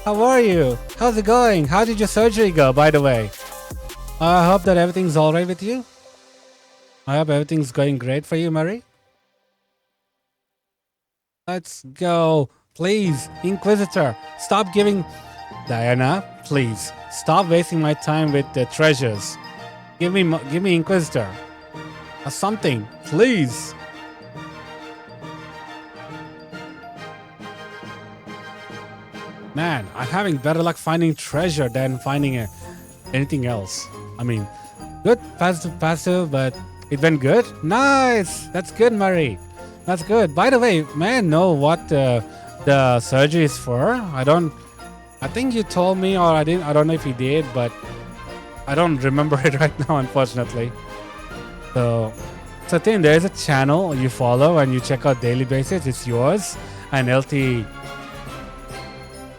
How are you? How's it going? How did your surgery go, by the way? I hope that everything's all right with you. I hope everything's going great for you, Marie. Let's go. Please, Inquisitor, stop giving... Diana, please, stop wasting my time with the treasures. Give me Inquisitor. Or something, please. Man, I'm having better luck finding treasure than finding anything else. I mean, good passive, but it went good. Nice, that's good, Murray. That's good. By the way, may I know what the surgery is for? I think you told me, or I didn't. I don't know if you did, but I don't remember it right now, unfortunately. So then there's a channel you follow and you check out daily basis. It's yours and LT.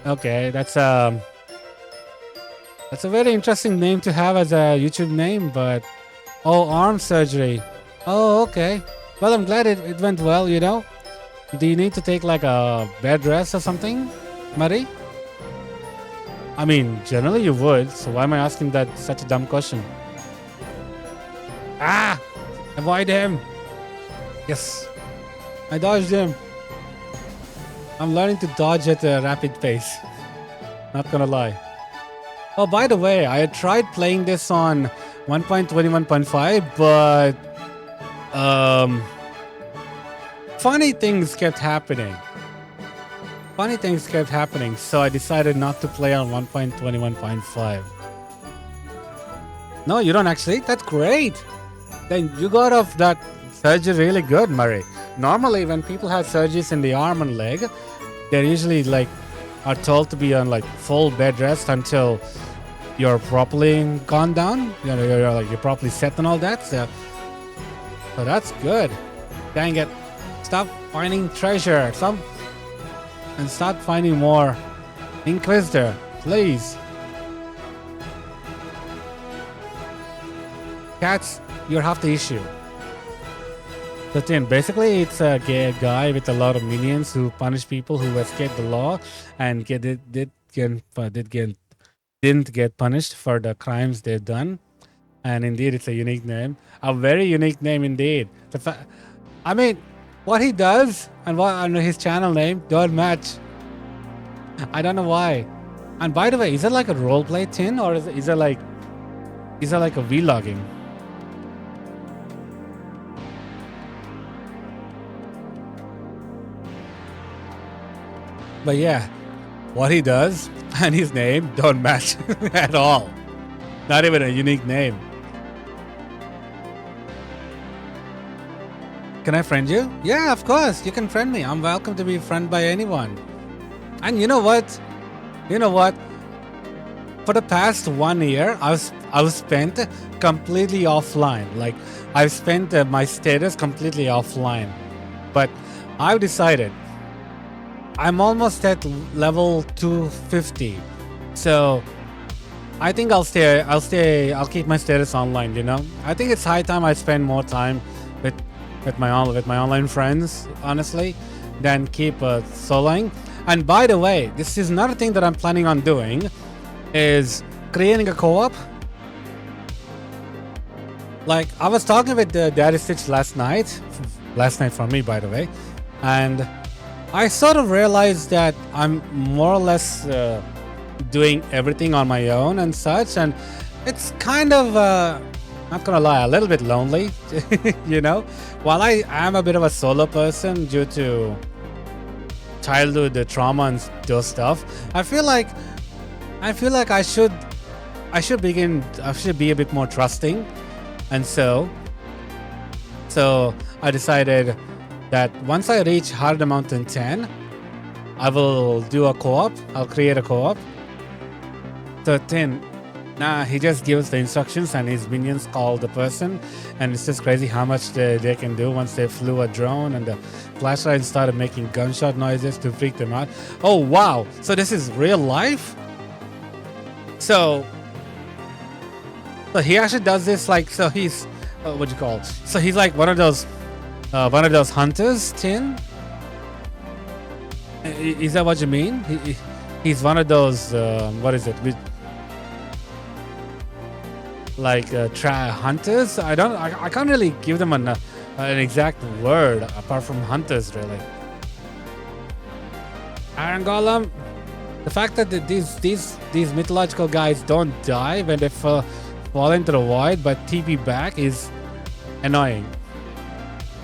Okay, that's a very interesting name to have as a YouTube name, but arm surgery. Oh, okay. Well, I'm glad it went well, you know. Do you need to take like a bed rest or something, Murray? I mean, generally you would, so why am I asking that such a dumb question? Ah! Avoid him! Yes! I dodged him! I'm learning to dodge at a rapid pace. Not gonna lie. Oh, by the way, I had tried playing this on 1.21.5, but funny things kept happening. So I decided not to play on 1.21.5. No, you don't actually? That's great! Then you got off that surgery really good, Murray. Normally, when people have surgeries in the arm and leg, they're usually like are told to be on like full bed rest until you're properly gone down. You know, you're properly set and all that. So that's good. Dang it! Stop finding treasure. And start finding more Inquisitor, please. Cats, you're half the issue. So Tim, basically it's a guy with a lot of minions who punish people who escaped the law and didn't get punished for the crimes they've done. And indeed, it's a unique name, a very unique name indeed. I mean, what he does and his channel name don't match. I don't know why. And by the way, is it like a roleplay tin or is it like a vlogging? But yeah, what he does and his name don't match at all. Not even a unique name. Can I friend you? Yeah, of course. You can friend me. I'm welcome to be friended by anyone. And you know what? For the past 1 year, I was spent completely offline. Like I've spent my status completely offline. But I've decided I'm almost at level 250. So I think I'll keep my status online, you know? I think it's high time I spend more time with my online friends, honestly, than keep soloing. And by the way, this is another thing that I'm planning on doing, is creating a co-op. Like I was talking with Daddy Stitch last night for me, by the way, and I sort of realized that I'm more or less doing everything on my own and such, and it's kind of not gonna lie, a little bit lonely, you know. While I am a bit of a solo person due to childhood trauma and those stuff, I feel like I should be a bit more trusting, and so I decided that once I reach Hard Mountain 10, I will do a co-op. I'll create a co-op. So 10, he just gives the instructions and his minions call the person, and it's just crazy how much they can do once they flew a drone and the flashlight started making gunshot noises to freak them out. Oh wow! So this is real life? So he actually does this like, so he's what do you call it? So he's like one of those hunters, Tin? Is that what you mean? He's one of those what is it? Like hunters? I can't really give them an exact word apart from hunters, really. Iron Golem. The fact that these mythological guys don't die when they fall into the void but TP back is annoying.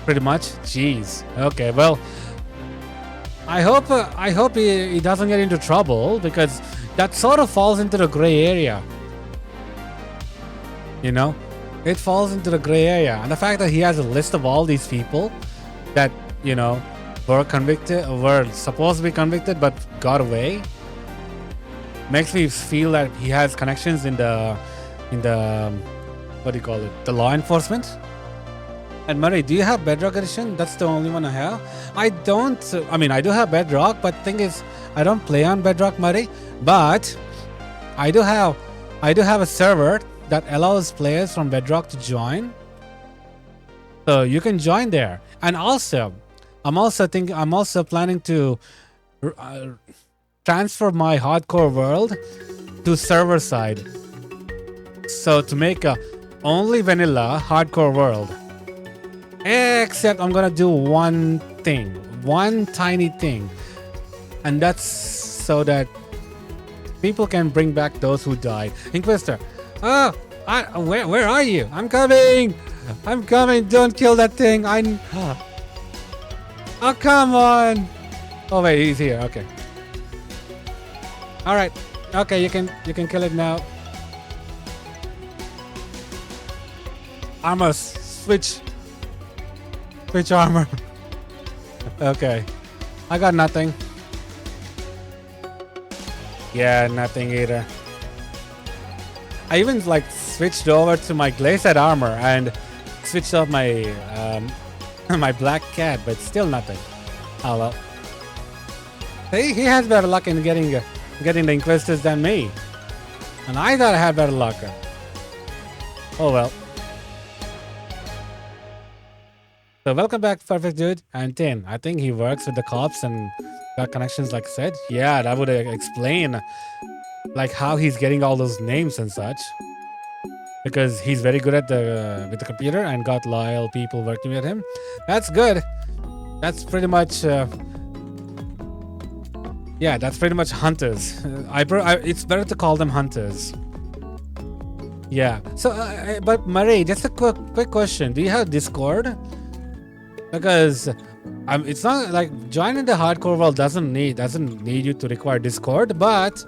Pretty much. Jeez. Okay, well, I hope he doesn't get into trouble, because that sort of falls into the gray area. You know, it falls into the gray area, and the fact that he has a list of all these people that, you know, were supposed to be convicted but got away, makes me feel that he has connections in the what do you call it, the law enforcement. And Murray, do you have Bedrock Edition? That's the only one I have. I don't. I mean, I do have Bedrock, but thing is, I don't play on Bedrock, Murray. But I do have a server that allows players from Bedrock to join. So you can join there. And also, I'm also planning to uh, transfer my hardcore world to server side. So to make a only vanilla hardcore world. Except I'm gonna do one thing, one tiny thing, and that's so that people can bring back those who died. Inquisitor, oh, where are you? I'm coming. I'm coming. Don't kill that thing. Oh, come on. Oh wait, he's here. Okay. All right. Okay, you can kill it now. Armor switch. Switch armor. Okay. I got nothing. Yeah, nothing either. I even like switched over to my glazed armor and switched off my my black cat, but still nothing. Oh well. He has better luck in getting the Inquisitors than me, and I thought I had better luck. Oh well. So welcome back, Perfect Dude and Tin. I think he works with the cops and got connections, like I said. Yeah, that would explain like how he's getting all those names and such. Because he's very good at with the computer and got loyal people working with him. That's good. That's pretty much yeah, that's pretty much hunters. It's better to call them hunters. Yeah. So, but Murray, just a quick question. Do you have Discord? Because it's not like joining the hardcore world doesn't need you to require Discord, but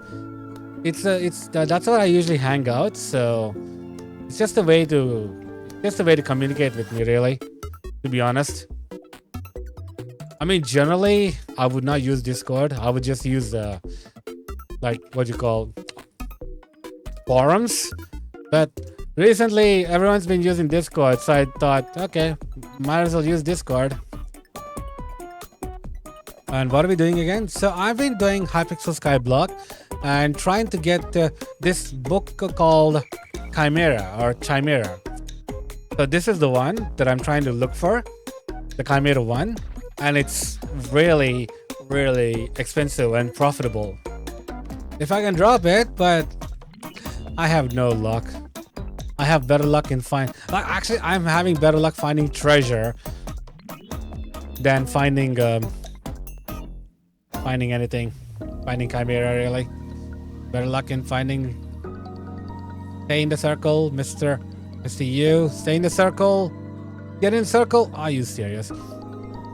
that's where I usually hang out. So it's just a way to communicate with me, really. To be honest, I mean, generally I would not use Discord. I would just use like what you call forums. But recently everyone's been using Discord, so I thought, okay, might as well use Discord. And what are we doing again? So I've been doing Hypixel Skyblock and trying to get this book called Chimera. So this is the one that I'm trying to look for, the Chimera one, and it's really, really expensive and profitable. If I can drop it, but I have no luck. I have better luck in actually, I'm having better luck finding treasure than finding anything. Finding Chimera, really. Better luck in finding. Stay in the circle, Mr. U. Stay in the circle. Get in the circle. Are you serious?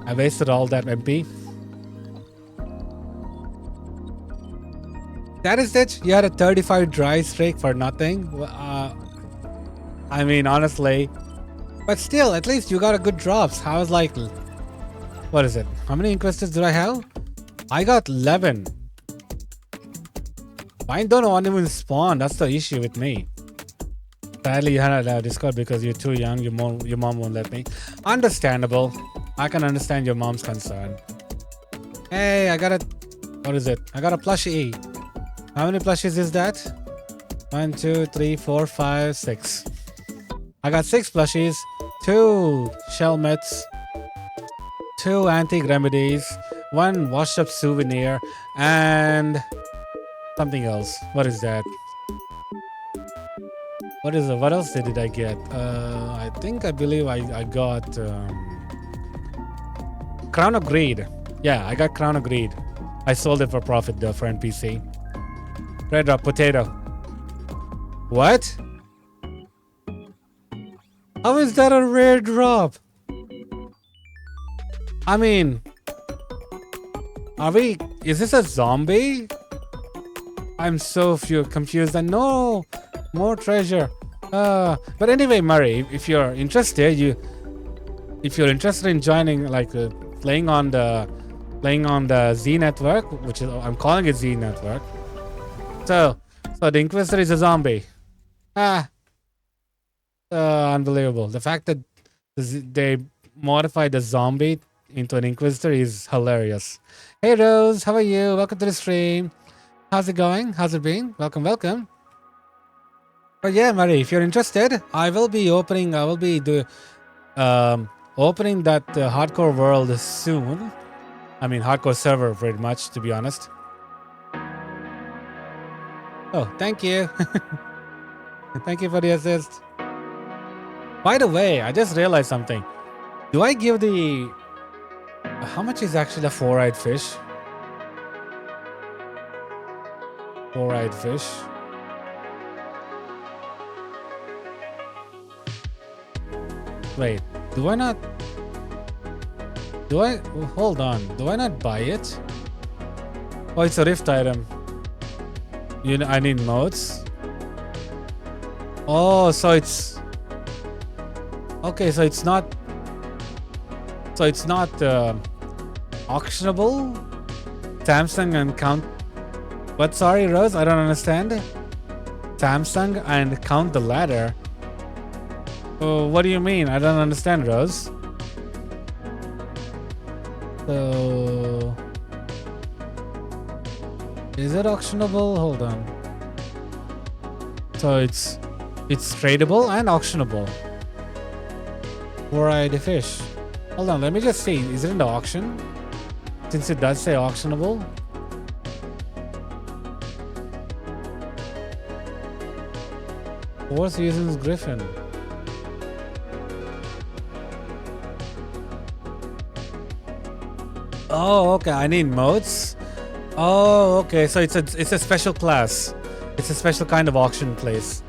I wasted all that MP. That is it. You had a 35 dry streak for nothing. I mean, honestly, but still, at least you got a good drops. I was like, what is it? How many Inquisitors did I have? I got 11. Mine don't want to even spawn. That's the issue with me. Sadly, you had a Discord because you're too young. Your mom won't let me. Understandable. I can understand your mom's concern. Hey, I got a... What is it? I got a plushie. How many plushies is that? 1, 2, 3, 4, 5, 6. I got 6 plushies, 2 shelmets, 2 antique remedies, 1 washed up souvenir, and something else. What is that? What is it? What else did I get? I believe I got Crown of Greed. Yeah, I got Crown of Greed. I sold it for profit though for NPC. Bedrock potato. What? How is that a rare drop? I mean, is this a zombie? I'm so confused. And no, more treasure. But anyway, Murray, if you're interested in joining, like playing on the Z network, which is I'm calling it Z network. So the Inquisitor is a zombie. Unbelievable. The fact that they modified the zombie into an Inquisitor is hilarious. Hey Rose, how are you? Welcome to the stream. How's it going? How's it been? Welcome. But yeah, Murray, if you're interested, I will be opening that hardcore world soon. I mean, hardcore server, pretty much, to be honest. Oh, thank you. Thank you for the assist. By the way, I just realized something. Do I give the... How much is actually a four-eyed fish? Four-eyed fish. Wait, do I not... Do I... Hold on. Do I not buy it? Oh, it's a rift item. You know, I need modes. Oh, so it's... Okay, so it's not... So it's not auctionable? Samsung and count... What? Sorry, Rose? I don't understand. Samsung and count the ladder? Oh, what do you mean? I don't understand, Rose. So... Is it auctionable? Hold on. So it's tradable and auctionable. Four-eyed fish. Hold on, let me just see. Is it in the auction? Since it does say auctionable. Four Seasons Griffin. Oh, okay. I need modes. Oh, okay. So it's a special class. It's a special kind of auction place.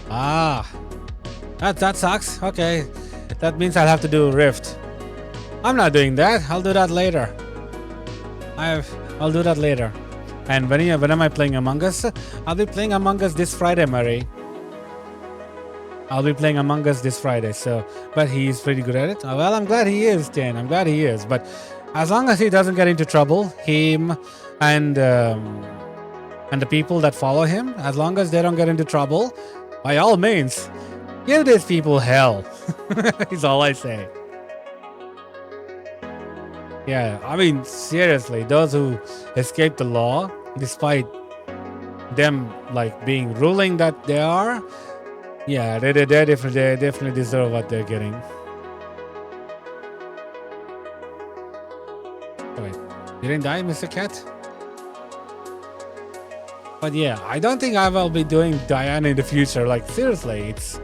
Ah, that sucks. Okay, that means I'll have to do Rift. I'm not doing that. I'll do that later. I'll do that later. And when am I playing Among Us? I'll be playing Among Us this Friday, Murray. I'll be playing Among Us this Friday. So, but he's pretty good at it. Well, I'm glad he is, Dan. I'm glad he is. But as long as he doesn't get into trouble, him and the people that follow him, as long as they don't get into trouble, by all means, give these people hell. Is all I say. Yeah, I mean, seriously, those who escape the law, despite them like being ruling that they are, yeah, they definitely deserve what they're getting. Wait, you didn't die, Mr. Cat? But yeah, I don't think I will be doing Diana in the future. Like, seriously, it's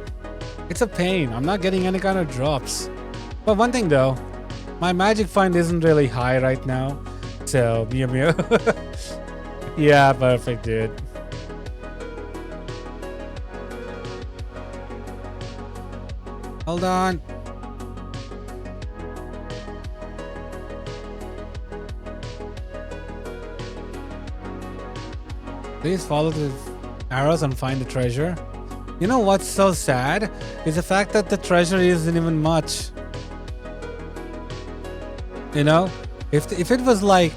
a pain. I'm not getting any kind of drops. But one thing though, my magic find isn't really high right now. So, Mew Mew. Yeah, perfect, dude. Hold on. Please follow the arrows and find the treasure. You know what's so sad? Is the fact that the treasure isn't even much. You know? If it was like...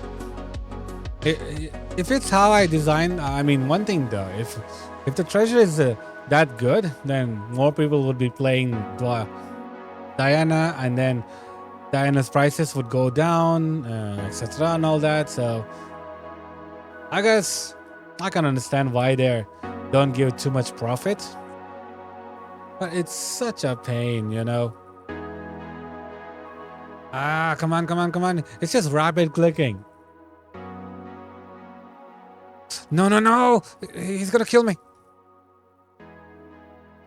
If it's how I design... I mean, one thing though. If the treasure is that good, then more people would be playing Diana, and then Diana's prices would go down, etc. and all that. So I guess I can understand why they don't give too much profit. But it's such a pain, you know. Ah, come on. It's just rapid clicking. No. He's gonna kill me.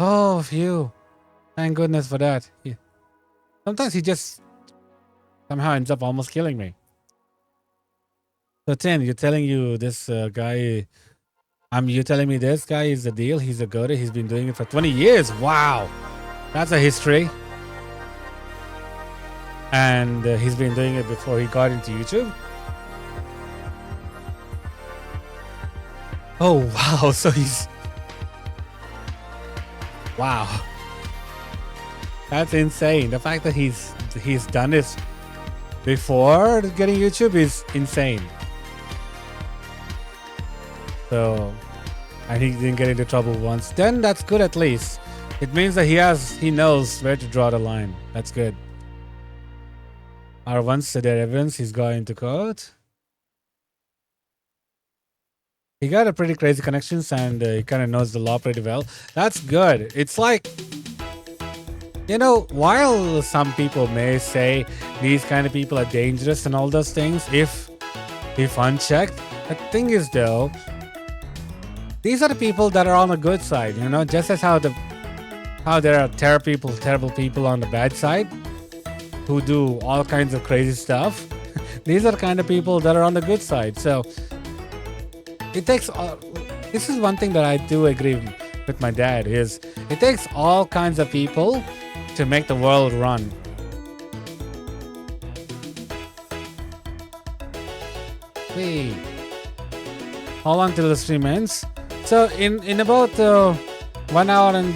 Oh, phew. Thank goodness for that. Sometimes he just somehow ends up almost killing me. So 10, you're telling you this guy... you're telling me this guy is the deal? He's a goated. He's been doing it for 20 years. Wow. That's a history. And he's been doing it before he got into YouTube. Oh, wow. So he's... Wow. That's insane. The fact that he's done this before getting YouTube is insane. So, and he didn't get into trouble once. Then that's good at least. It means that he knows where to draw the line. That's good. Or once there evidence he's got into court. He got a pretty crazy connections and he kind of knows the law pretty well. That's good. It's like You know, while some people may say these kind of people are dangerous and all those things, if unchecked, the thing is though, these are the people that are on the good side. You know, just as how there are terrible people on the bad side who do all kinds of crazy stuff. These are the kind of people that are on the good side. So it takes. This is one thing that I do agree with my dad is it takes all kinds of people to make the world run. Wait. Hold on till the stream ends. So in about 1 hour and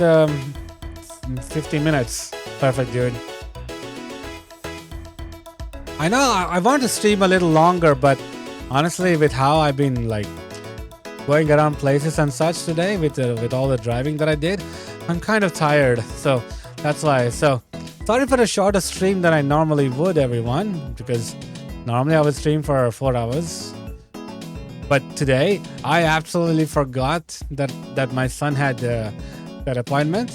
15 minutes. Perfect, dude. I know I want to stream a little longer, but honestly, with how I've been like going around places and such today, with all the driving that I did, I'm kind of tired. So that's why. So sorry for the shorter stream than I normally would, everyone, because normally I would stream for 4 hours. But today I absolutely forgot that my son had that appointment,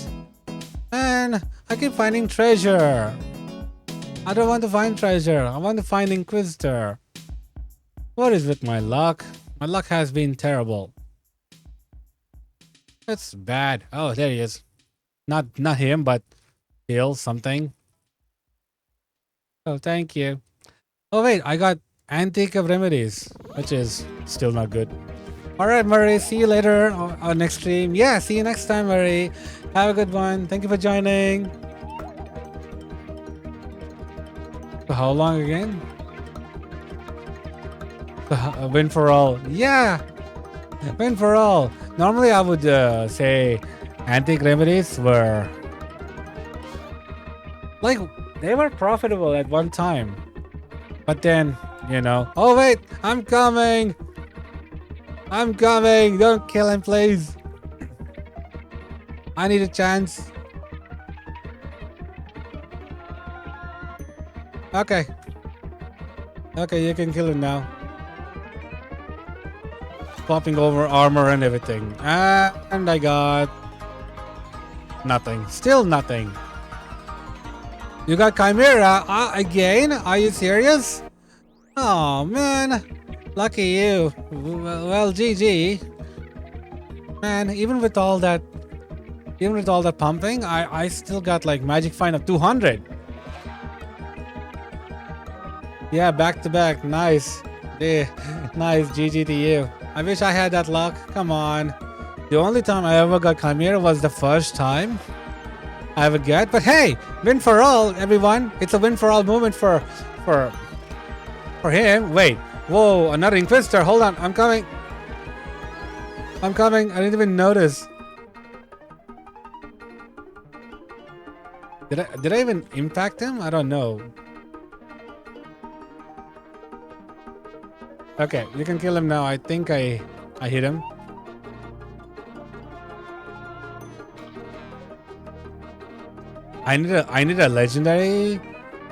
and I keep finding treasure. I don't want to find treasure. I want to find Inquisitor. What is with my luck? My luck has been terrible. It's bad. Oh, there he is. Not him, but Bill something. Oh, thank you. Oh wait, I got Antique of Remedies, which is still not good. Alright, Murray, see you later on next stream. Yeah, see you next time, Murray. Have a good one. Thank you for joining. For how long again? Win for all. Yeah! Win for all. Normally I would say Antique Remedies were like, they were profitable at one time. But then, you know, oh wait, I'm coming. I'm coming. Don't kill him, please. I need a chance. Okay. Okay, you can kill him now. Popping over armor and everything. And I got nothing. Still nothing. You got Chimera again? Are you serious? Oh man. Lucky you. Well, GG. Man, even with all that pumping, I still got like magic find of 200. Yeah, back to back. Nice. Yeah, nice. GG to you. I wish I had that luck. Come on. The only time I ever got Chimera was the first time I ever get. But hey, win for all, everyone. It's a win for all moment for him. Wait. Whoa, another Inquisitor. Hold on. I'm coming. I'm coming. I didn't even notice. Did I even impact him? I don't know. Okay, you can kill him now. I think I hit him. I need a legendary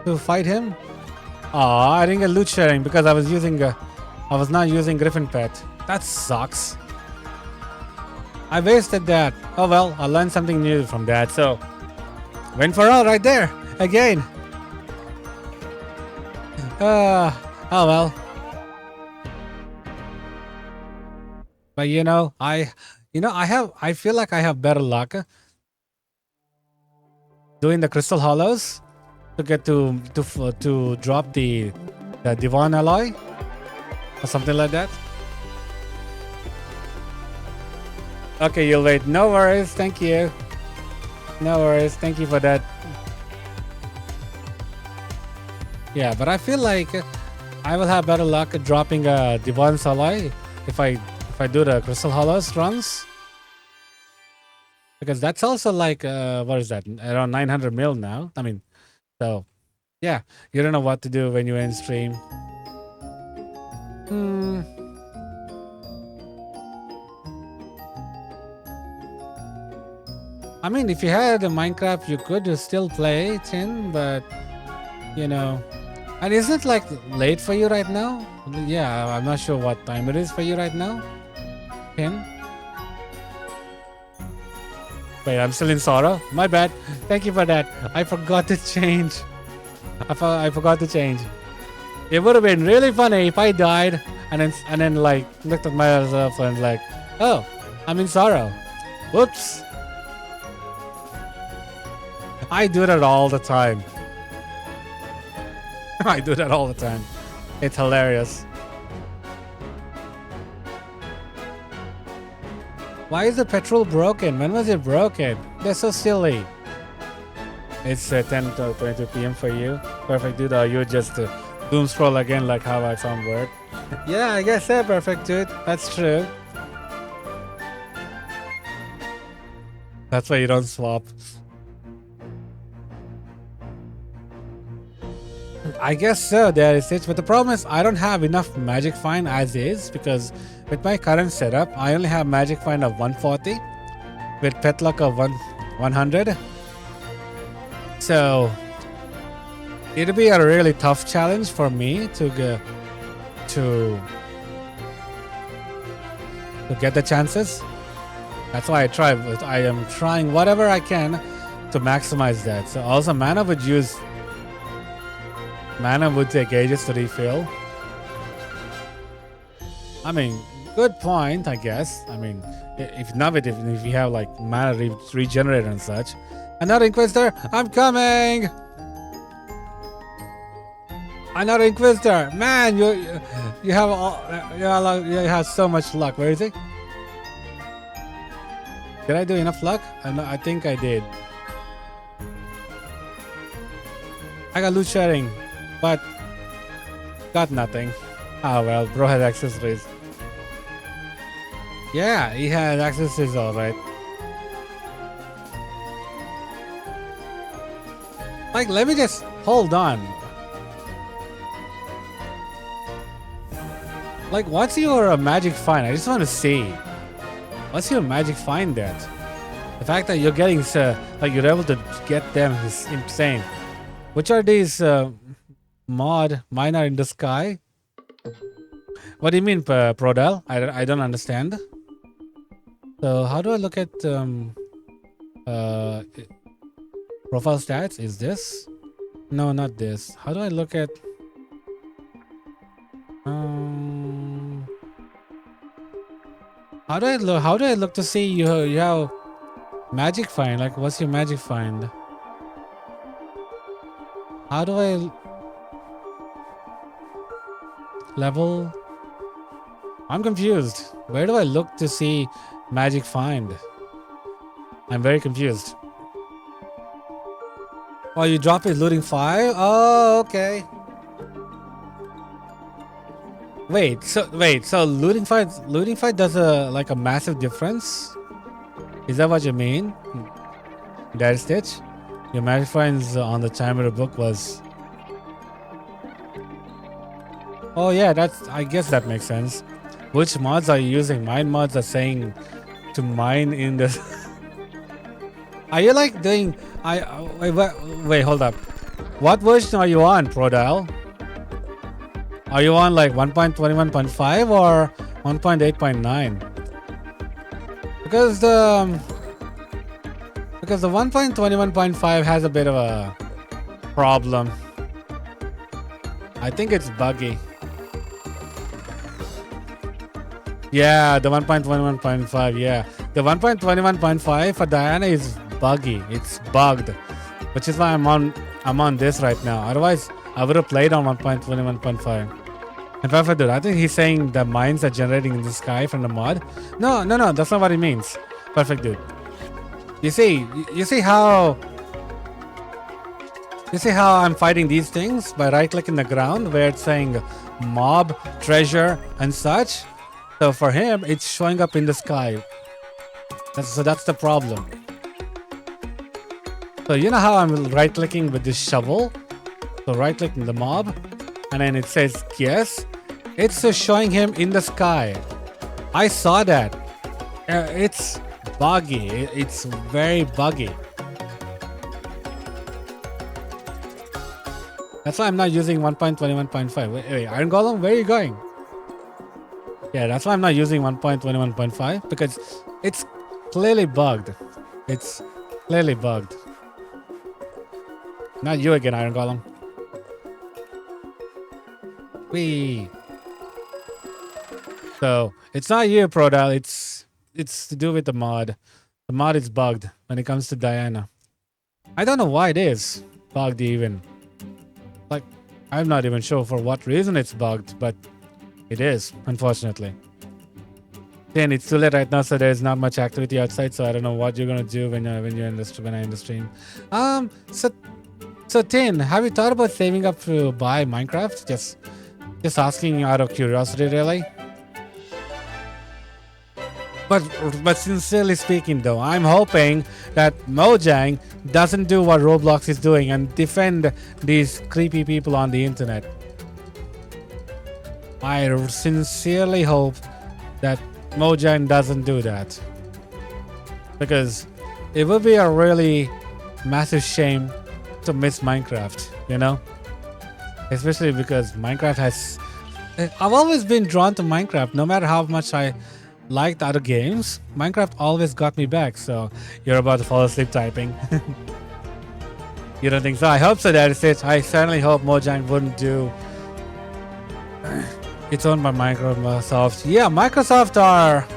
to fight him. Aw, I didn't get loot sharing because I was not using Griffin Pet. That sucks. I wasted that. Oh well, I learned something new from that. So, win for all right there again. Oh well. But I feel like I have better luck doing the crystal hollows to get to drop the Divine Alloy or something like that. Okay, you'll wait. No worries. Thank you. No worries. Thank you for that. Yeah, but I feel like I will have better luck at dropping a Divine Alloy if I do the crystal hollows runs. Because that's also like, what is that? Around 900 mil now. I mean, so, yeah. You don't know what to do when you end stream. I mean, if you had a Minecraft, you could still play Tin, but, And isn't it like late for you right now? Yeah, I'm not sure what time it is for you right now. Tin? Wait, I'm still in sorrow. My bad. Thank you for that. I forgot to change. I forgot to change. It would have been really funny if I died and then like looked at myself and like, oh, I'm in sorrow. Whoops. I do that all the time. I do that all the time. It's hilarious. Why is the petrol broken? When was it broken? They're so silly. It's 10:22 p.m. for you. Perfect dude. Or you just doom scroll again like how I found word. Yeah, I guess so, perfect dude. That's true. That's why you don't swap. I guess so, there is it. But the problem is I don't have enough magic find as is, because with my current setup, I only have magic find of 140 with pet luck of 100. So it'll be a really tough challenge for me to get the chances. That's why I am trying whatever I can to maximize that. So also mana would take ages to refill. I mean, good point, I guess. I mean, if you have like mana regenerate and such. Another Inquisitor, I'm coming! Another Inquisitor, man! You have so much luck. Where is he? Did I do enough luck? I think I did. I got loot sharing, but got nothing. Ah well, bro had accessories. Yeah, he had accessories, alright. Like, let me just hold on. Like, what's your magic find? I just want to see. What's your magic find that? The fact that you're getting, like, you're able to get them is insane. Which are these mine are in the sky? What do you mean, Prodel? I don't understand. So how do I look at profile stats? Is this? No, not this. How do I look at how do I look to see you have magic find? Like, what's your magic find? How do I level? I'm confused. Where do I look to see magic find? I'm very confused. Oh, you drop it looting 5? Oh, okay. Wait, so looting 5 does a massive difference? Is that what you mean? That Stitch? Your magic finds on the Chimera book was... Oh yeah, I guess that makes sense. Which mods are you using? Mine mods are saying to mine in the... Are you like doing... Wait, hold up. What version are you on, Prodal? Are you on like 1.21.5 or 1.8.9? Because the 1.21.5 has a bit of a problem. I think it's buggy. Yeah, the 1.21.5, yeah. The 1.21.5 for Diana is buggy. It's bugged. Which is why I'm on this right now. Otherwise, I would have played on 1.21.5. And perfect dude, I think he's saying the mines are generating in the sky from the mod. No, that's not what he means. Perfect dude. You see how I'm fighting these things by right-clicking the ground where it's saying mob, treasure, and such. So for him, it's showing up in the sky. So that's the problem. So you know how I'm right-clicking with this shovel? So right-clicking the mob, and then it says yes. It's showing him in the sky. I saw that. It's buggy. It's very buggy. That's why I'm not using 1.21.5. Wait, Iron Golem, where are you going? Yeah, that's why I'm not using 1.21.5, because it's clearly bugged. It's clearly bugged. Not you again, Iron Golem. Wee. So it's not you, Prodal. It's to do with the mod. The mod is bugged when it comes to Diana. I don't know why it is bugged even. Like, I'm not even sure for what reason it's bugged, but it is, unfortunately. Then it's too late right now, so there's not much activity outside. So I don't know what you're gonna do when I'm in the stream. So Tin, have you thought about saving up to buy Minecraft? Just asking out of curiosity, really. But sincerely speaking, though, I'm hoping that Mojang doesn't do what Roblox is doing and defend these creepy people on the internet. I sincerely hope that Mojang doesn't do that, because it would be a really massive shame to miss Minecraft, you know? Especially because Minecraft has... I've always been drawn to Minecraft, no matter how much I liked other games. Minecraft always got me back. So you're about to fall asleep typing. You don't think so? I hope so, that is it. I certainly hope Mojang wouldn't do... It's owned by Microsoft. Yeah, Microsoft are...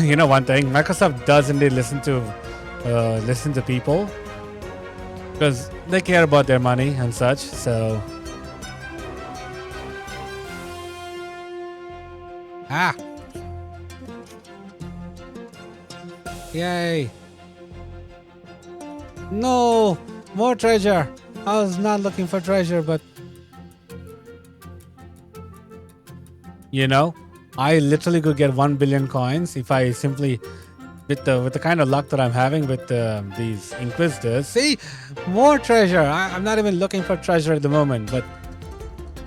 You know one thing, Microsoft does indeed listen to people, because they care about their money and such. So yay. No, more treasure. I was not looking for treasure, but you know, I literally could get 1 billion coins if I simply, with the kind of luck that I'm having with these Inquisitors. See, more treasure. I'm not even looking for treasure at the moment, but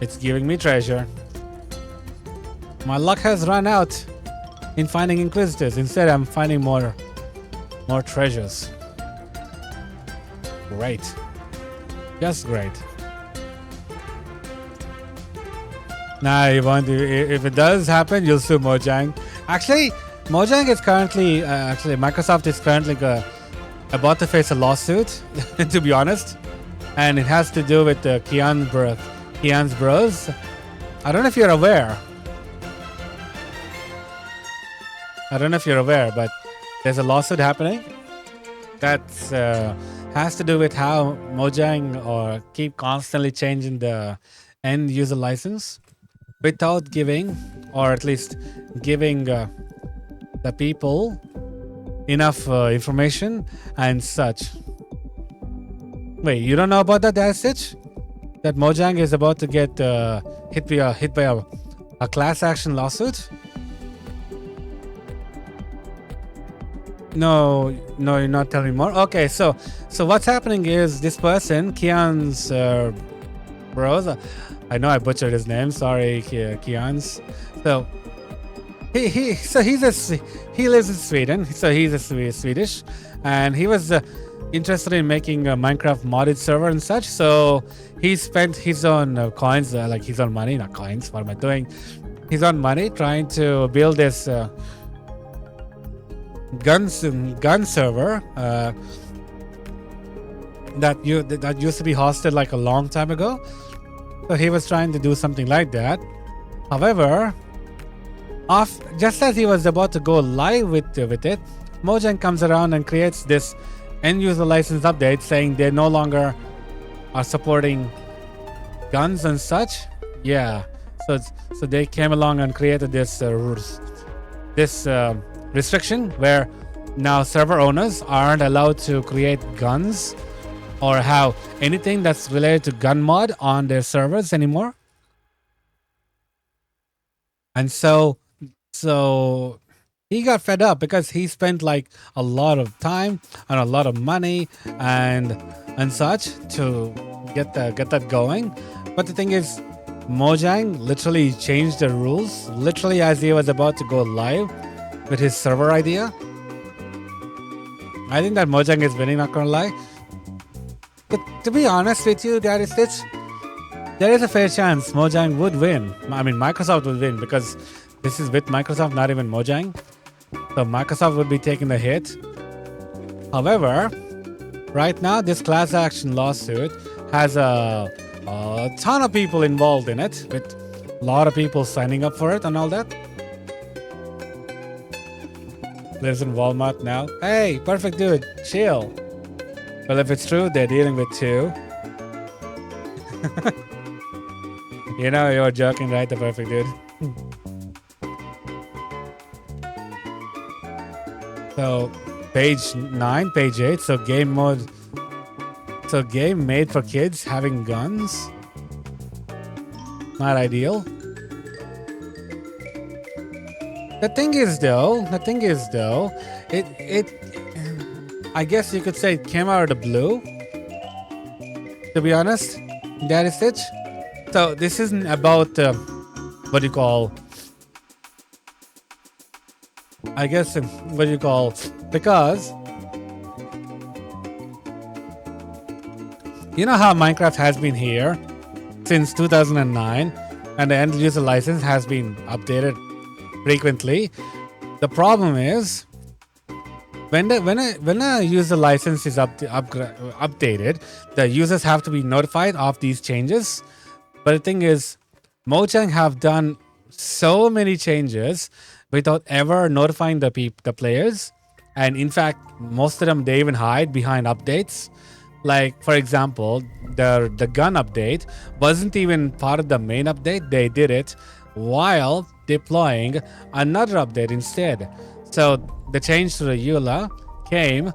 it's giving me treasure. My luck has run out in finding Inquisitors. Instead, I'm finding more treasures. Great. Just great. Nah, you want to, if it does happen, you'll sue Mojang. Actually, Mojang is currently, Microsoft is currently about to face a lawsuit, to be honest. And it has to do with Kian's bros. I don't know if you're aware. But there's a lawsuit happening that has to do with how Mojang or keep constantly changing the end user license without giving, or at least giving the people enough information and such. Wait, you don't know about that, Stitch? That Mojang is about to get hit by a class action lawsuit? No, you're not telling me more. Okay, so what's happening is this person, Kian's bros. I know I butchered his name. Sorry, Kian's. So he lives in Sweden. So he's a Swedish, and he was interested in making a Minecraft modded server and such. So he spent his own coins, like his own money, not coins. What am I doing? His own money trying to build this gun server that used to be hosted like a long time ago. So he was trying to do something like that. However, just as he was about to go live with it, Mojang comes around and creates this end user license update saying they no longer are supporting guns and such. Yeah, so they came along and created this restriction where now server owners aren't allowed to create guns or have anything that's related to gun mod on their servers anymore. And so he got fed up because he spent like a lot of time and a lot of money and such to get that going. But the thing is, Mojang literally changed the rules literally as he was about to go live with his server idea. I think that Mojang is winning, not gonna lie. But to be honest with you, there is a fair chance Mojang would win. I mean, Microsoft would win because this is with Microsoft, not even Mojang. So Microsoft would be taking the hit. However, right now this class action lawsuit has a ton of people involved in it, with a lot of people signing up for it and all that. Lives in Walmart now. Hey, perfect dude, chill. Well, if it's true, they're dealing with two. You know you're joking, right? The perfect dude. So, page 9, page 8. So game mode. So game made for kids having guns. Not ideal. The thing is though, it I guess you could say it came out of the blue. To be honest, that is it. So this isn't about what do you call? I guess what do you call? Because you know how Minecraft has been here since 2009, and the end user license has been updated frequently. The problem is when a user license is updated, the users have to be notified of these changes. But the thing is, Mojang have done so many changes without ever notifying the players, and in fact, most of them they even hide behind updates. Like for example, the gun update wasn't even part of the main update. They did it while deploying another update instead. So the change to the EULA came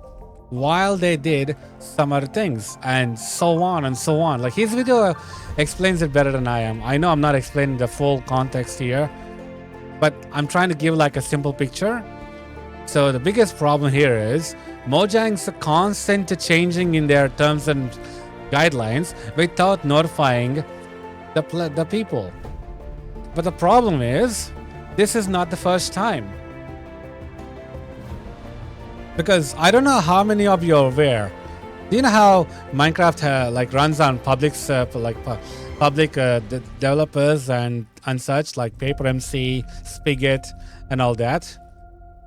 while they did some other things, and so on and so on. Like his video explains it better than I am. I know I'm not explaining the full context here, but I'm trying to give like a simple picture. So the biggest problem here is Mojang's constant changing in their terms and guidelines without notifying the people. But the problem is, this is not the first time. Because I don't know how many of you are aware. Do you know how Minecraft like runs on public developers and such, like PaperMC, Spigot, and all that?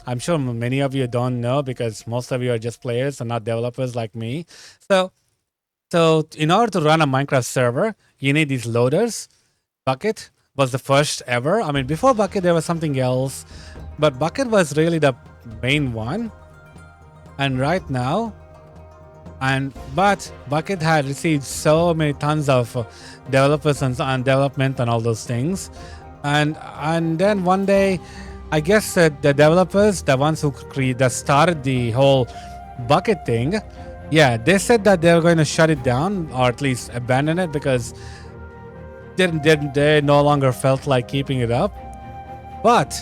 I'm sure many of you don't know because most of you are just players and not developers like me. So in order to run a Minecraft server, you need these loaders. Bucket was the first ever. I mean, before Bucket there was something else, but Bucket was really the main one. And right now, but Bucket had received so many tons of developers and development and all those things, and then one day, I guess the developers, the ones who started the whole Bucket thing, yeah, they said that they were going to shut it down or at least abandon it because they no longer felt like keeping it up. But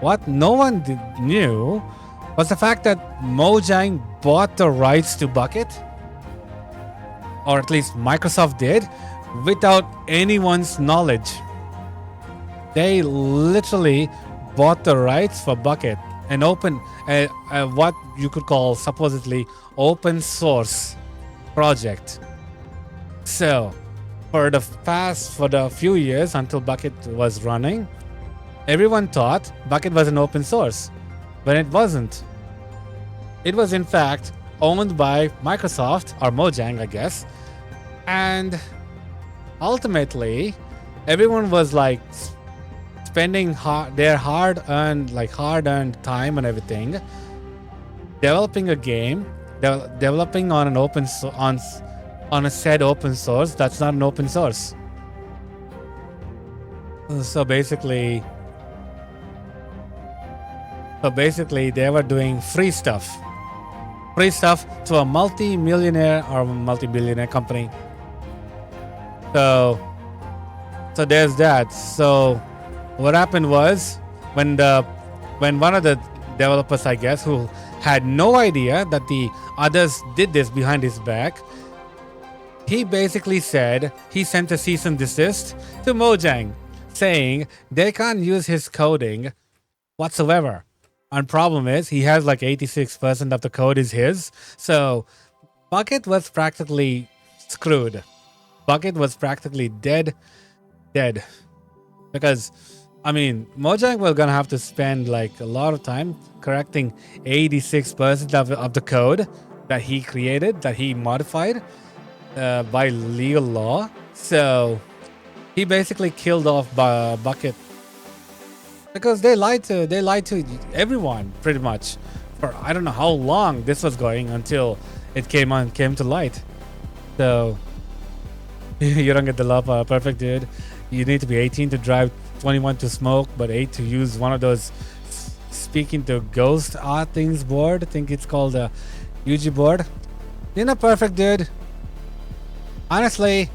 what no one knew was the fact that Mojang bought the rights to Bucket, or at least Microsoft did, without anyone's knowledge. They literally bought the rights for Bucket, an open, what you could call supposedly open source project. So, for the few years until Bucket was running, everyone thought Bucket was an open source. But it wasn't. It was in fact owned by Microsoft, or Mojang, I guess. And ultimately, everyone was like spending their hard-earned time and everything, developing a game, developing on an on a said open source that's not an open source. So basically, they were doing free stuff to a multi-millionaire or multi-billionaire company. So there's that. So what happened was when one of the developers, I guess, who had no idea that the others did this behind his back, he basically said he sent a cease and desist to Mojang, saying they can't use his coding whatsoever. And problem is, he has like 86% of the code is his. So Bucket was practically screwed. Bucket was practically dead. Because, I mean, Mojang was gonna have to spend like a lot of time correcting 86% of the code that he created, that he modified by legal law. So he basically killed off Bucket because they lied to everyone pretty much for I don't know how long this was going until it came to light. So you don't get the love, perfect dude. You need to be 18 to drive, 21 to smoke, but 8 to use one of those speaking to ghost art things board. I think it's called a UG board. You're not perfect, dude. Honestly,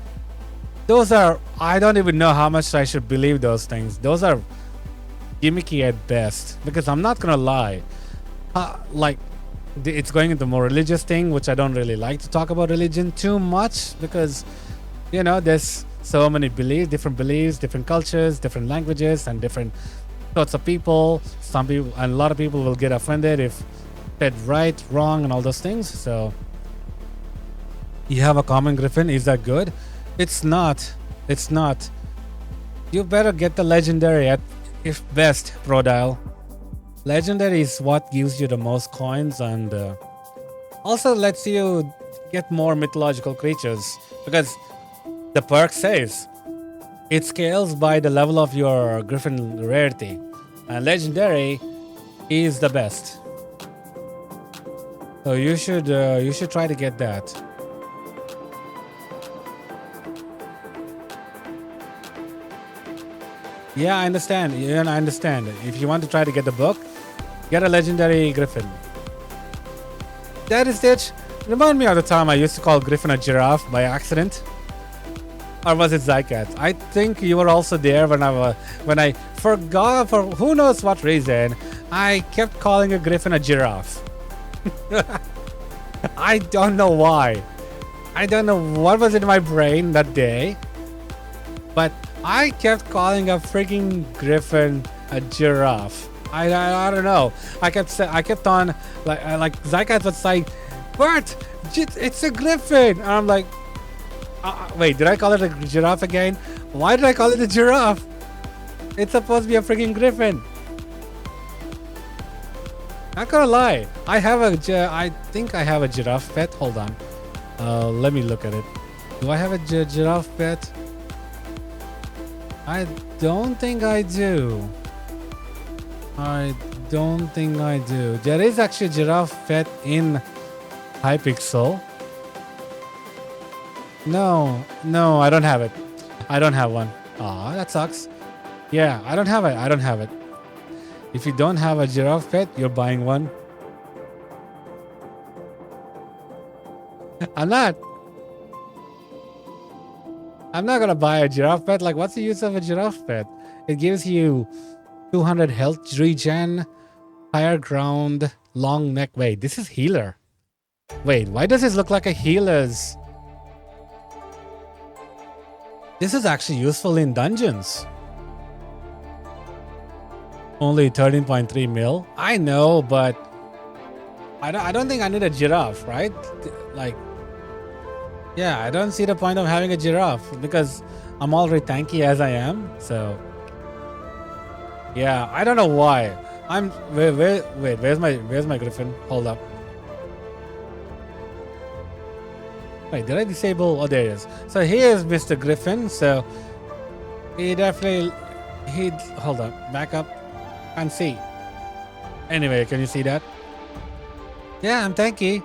those are, I don't even know how much I should believe those things. Those are gimmicky at best, because I'm not gonna lie. Like, it's going into more religious thing, which I don't really like to talk about religion too much, because, you know, there's so many different beliefs, different cultures, different languages, and different sorts of people. Some people, and a lot of people will get offended if said right, wrong, and all those things. So you have a common griffin. Is that good? It's not. It's not. You better get the legendary at if best, Prodile. Legendary is what gives you the most coins, and also lets you get more mythological creatures, because the perk says it scales by the level of your griffin rarity, and legendary is the best. So you should try to get that. Yeah, I understand. Yeah, I understand. If you want to try to get the book, get a legendary griffin. Daddy Stitch, remind me of the time I used to call Griffin a giraffe by accident. Or was it Zycat? I think you were also there when I forgot, for who knows what reason, I kept calling a griffin a giraffe. I don't know why. I don't know what was in my brain that day, but I kept calling a freaking griffin a giraffe. I don't know. I kept on like Zycat was like, Bert, it's a griffin, and I'm like, wait, did I call it a giraffe again? Why did I call it a giraffe? It's supposed to be a freaking griffin. Not gonna lie, I think I have a giraffe pet. Hold on, let me look at it. Do I have a giraffe pet? I don't think I do. I don't think I do. There is actually a giraffe pet in Hypixel. No, I don't have it. I don't have one. Aw, that sucks. Yeah, I don't have it. I don't have it. If you don't have a giraffe pet, you're buying one. I'm not gonna buy a giraffe pet. Like, what's the use of a giraffe pet? It gives you 200 health regen, higher ground, long neck. Wait, this is healer. Wait, why does this look like a healer's? This is actually useful in dungeons. Only 13.3 mil. I know, but I don't think I need a giraffe, right? Like, yeah, I don't see the point of having a giraffe because I'm already tanky as I am. So, yeah, I don't know why. Where's my griffin? Hold up. Wait, did I disable? Oh, there it is. So here's Mr. Griffin. So he definitely, hold up, back up and see. Anyway, can you see that? Yeah, I'm tanky.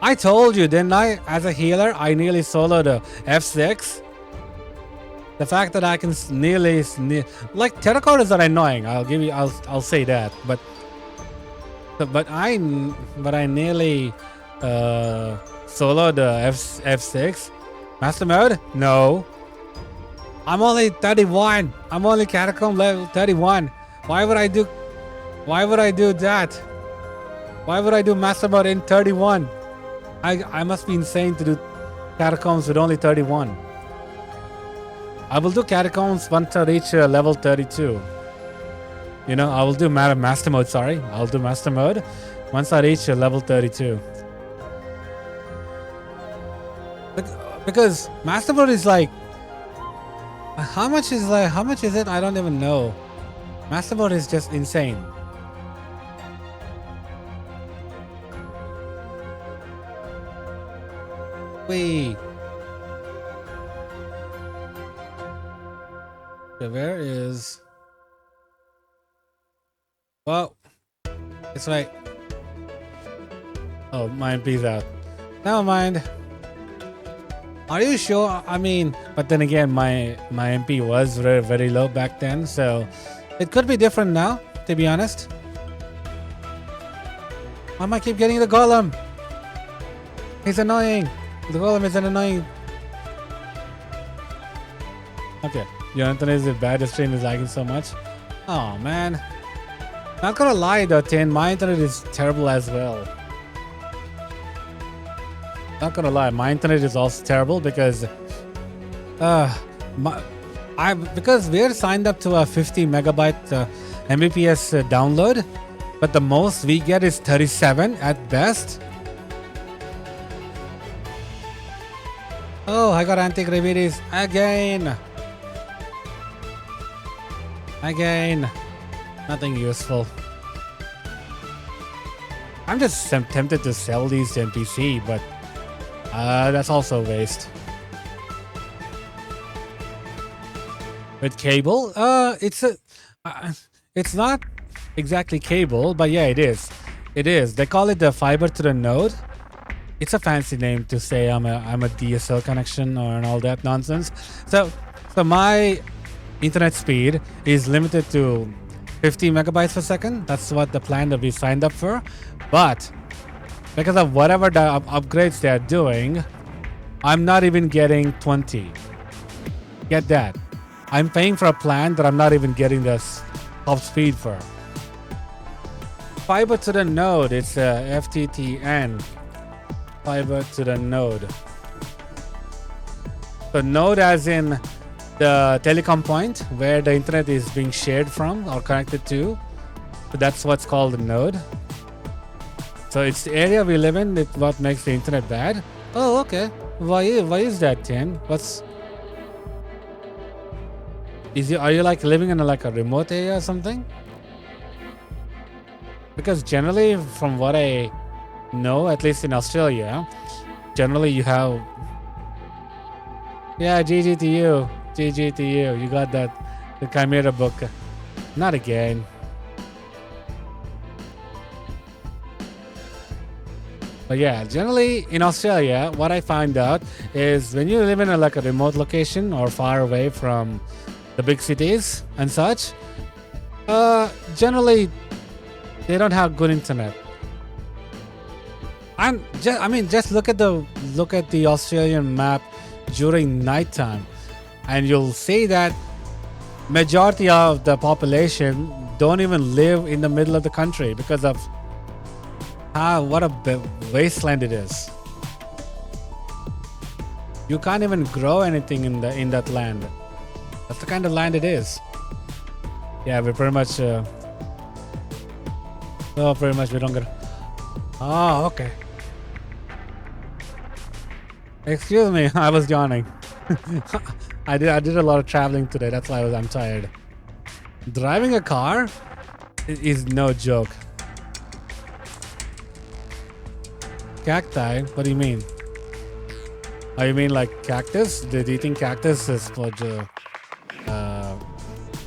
I told you, didn't I? As a healer, I nearly soloed a F6. The fact that I can nearly like terracottas are annoying. I'll say that. But I nearly soloed the F6. Master mode? No. I'm only 31. I'm only catacomb level 31. Why would I do that? Why would I do master mode in 31? I must be insane to do catacombs with only 31. I will do catacombs once I reach level 32. You know, I will do master mode, sorry. I'll do master mode once I reach level 32. Because master mode is like, how much is it? I don't even know. Master mode is just insane. Wait. Okay, where is? Well, it's right. Oh, my MP's out. Never mind. Are you sure? I mean, but then again, my MP was very, very low back then, so it could be different now, to be honest. Why am I keep getting the golem? He's annoying. The golem is an annoying. Okay, your internet is bad. The stream is lagging so much. Oh man. Not gonna lie though, Tin, my internet is terrible as well. Not gonna lie, my internet is also terrible because because we're signed up to a 50 megabyte Mbps download, but the most we get is 37 at best. Oh, I got anti-gravities again. Nothing useful. I'm just tempted to sell these to NPC, but that's also a waste. With cable, it's not exactly cable, but yeah, it is. It is. They call it the fiber to the node. It's a fancy name to say I'm a DSL connection or and all that nonsense. So my internet speed is limited to 50 megabytes per second. That's what the plan that we signed up for. But because of whatever the upgrades they are doing, I'm not even getting 20. Get that? I'm paying for a plan that I'm not even getting this top speed for. Fiber to the node, it's FTTN. Fiber to the node. So node as in the telecom point where the internet is being shared from or connected to. So that's what's called a node. So it's the area we live in, it's what makes the internet bad. Oh, okay. Why is that, Tin? Are you like living in a remote area or something? Because generally, from what I know, at least in Australia, generally you have. Yeah, GG to you. GG to you. You got the Chimera book. Not again. But yeah, generally in Australia, what I find out is when you live in a remote location or far away from the big cities and such, generally they don't have good internet. Just look at the Australian map during nighttime, and you'll see that majority of the population don't even live in the middle of the country because of what a wasteland it is. You can't even grow anything in that land. That's the kind of land it is. Yeah, we're pretty much. Pretty much we don't get. Oh, okay. Excuse me, I was yawning. I did a lot of traveling today. That's why I'm tired. Driving a car is no joke. Cacti? What do you mean? Oh, you mean like cactus? Do you think cactus is for the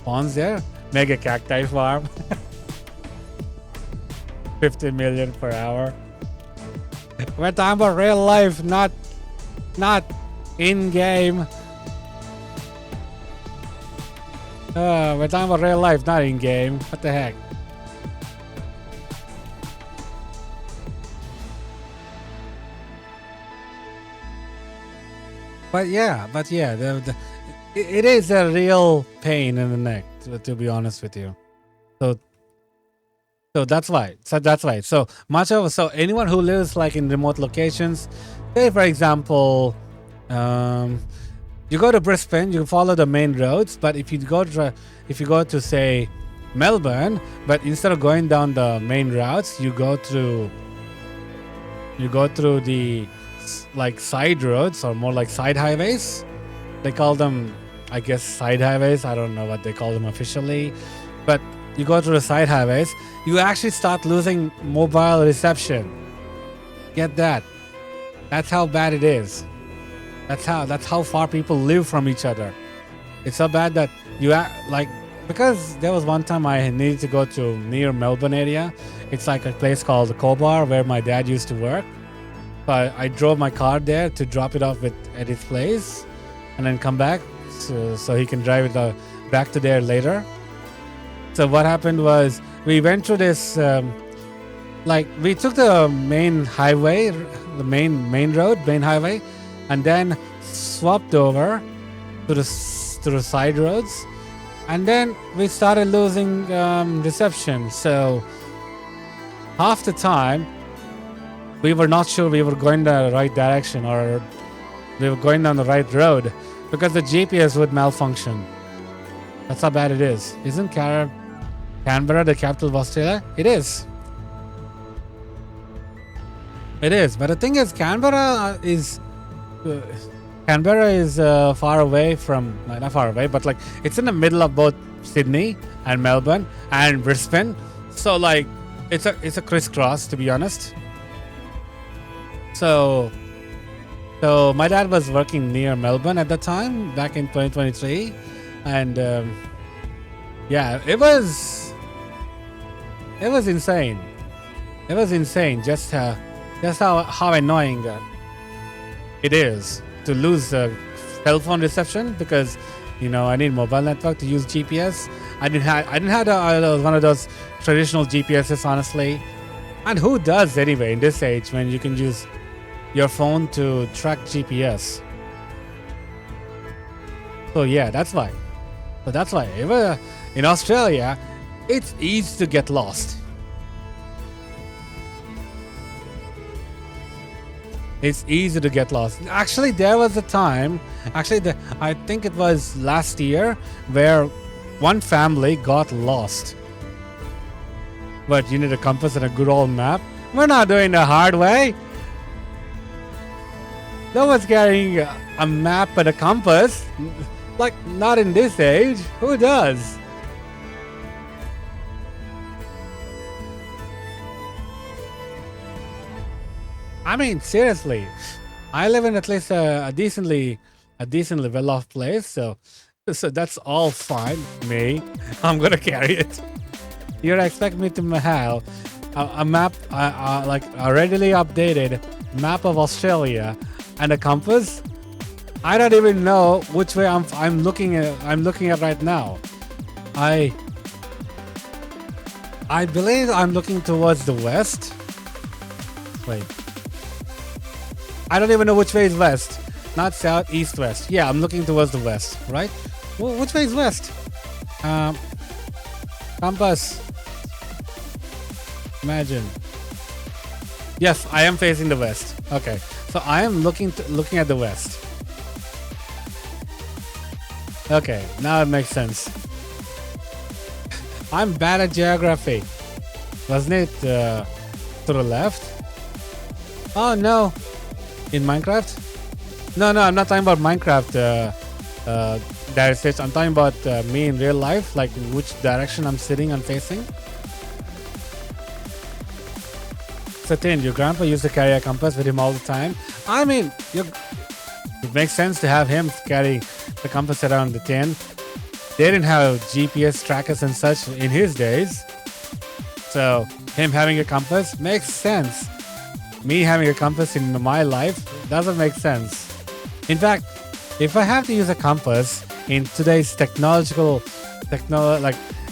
ponds there? Mega cacti farm. 50 million per hour. We're talking about real life, not in game. We're talking about real life, not in game. What the heck? But yeah, it is a real pain in the neck, to be honest with you. So that's why. So anyone who lives in remote locations, say for example, you go to Brisbane, you follow the main roads. But if you go to say Melbourne, but instead of going down the main routes, you go through the side roads, or more like side highways. They call them, I guess, side highways. I don't know what they call them officially, but you go through the side highways, you actually start losing mobile reception. Get that? That's how bad it is. That's how far people live from each other. It's so bad that like, because there was one time I needed to go to near Melbourne area. It's like a place called Cobar where my dad used to work. So I drove my car there to drop it off at his place, and then come back so he can drive it back to there later. So what happened was we went through this, like we took the main highway, the main highway, and then swapped over to the side roads, and then we started losing reception. So half the time we were not sure we were going the right direction or we were going down the right road because the GPS would malfunction. That's how bad it is. Isn't Canberra the capital of Australia? It is. It is. But the thing is, Canberra is far away from, not far away, but like it's in the middle of both Sydney and Melbourne and Brisbane. So like it's a crisscross, to be honest. So my dad was working near Melbourne at the time, back in 2023, and yeah, it was insane. It was insane just how annoying it is to lose cell phone reception, because I need mobile network to use GPS. I didn't have one of those traditional GPSs, honestly. And who does anyway in this age when you can use your phone to track GPS? So yeah, that's why. In Australia, it's easy to get lost. It's easy to get lost. Actually, there was a time, I think it was last year, where one family got lost. But you need a compass and a good old map. We're not doing the hard way. No one's carrying a map and a compass. Like, not in this age. Who does? I mean, seriously, I live in at least a decently well-off place, so that's all fine. Me, I'm gonna carry it. You expect me to have a map, like a readily updated map of Australia and a compass? I don't even know which way I'm looking at right now. I believe I'm looking towards the west. Wait. I don't even know which way is west. Not south, east, west. Yeah, I'm looking towards the west, right? Well, which way is west? Compass. Imagine. Yes, I am facing the west. Okay, so I am looking at the west. Okay, now it makes sense. I'm bad at geography. Wasn't it to the left? Oh no. In Minecraft? No, I'm not talking about Minecraft. I'm talking about me in real life, like which direction I'm sitting and facing. So, Tin, your grandpa used to carry a compass with him all the time. I mean, it makes sense to have him carry the compass around the tin. They didn't have GPS trackers and such in his days. So, him having a compass makes sense. Me having a compass in my life doesn't make sense. In fact, if I have to use a compass in today's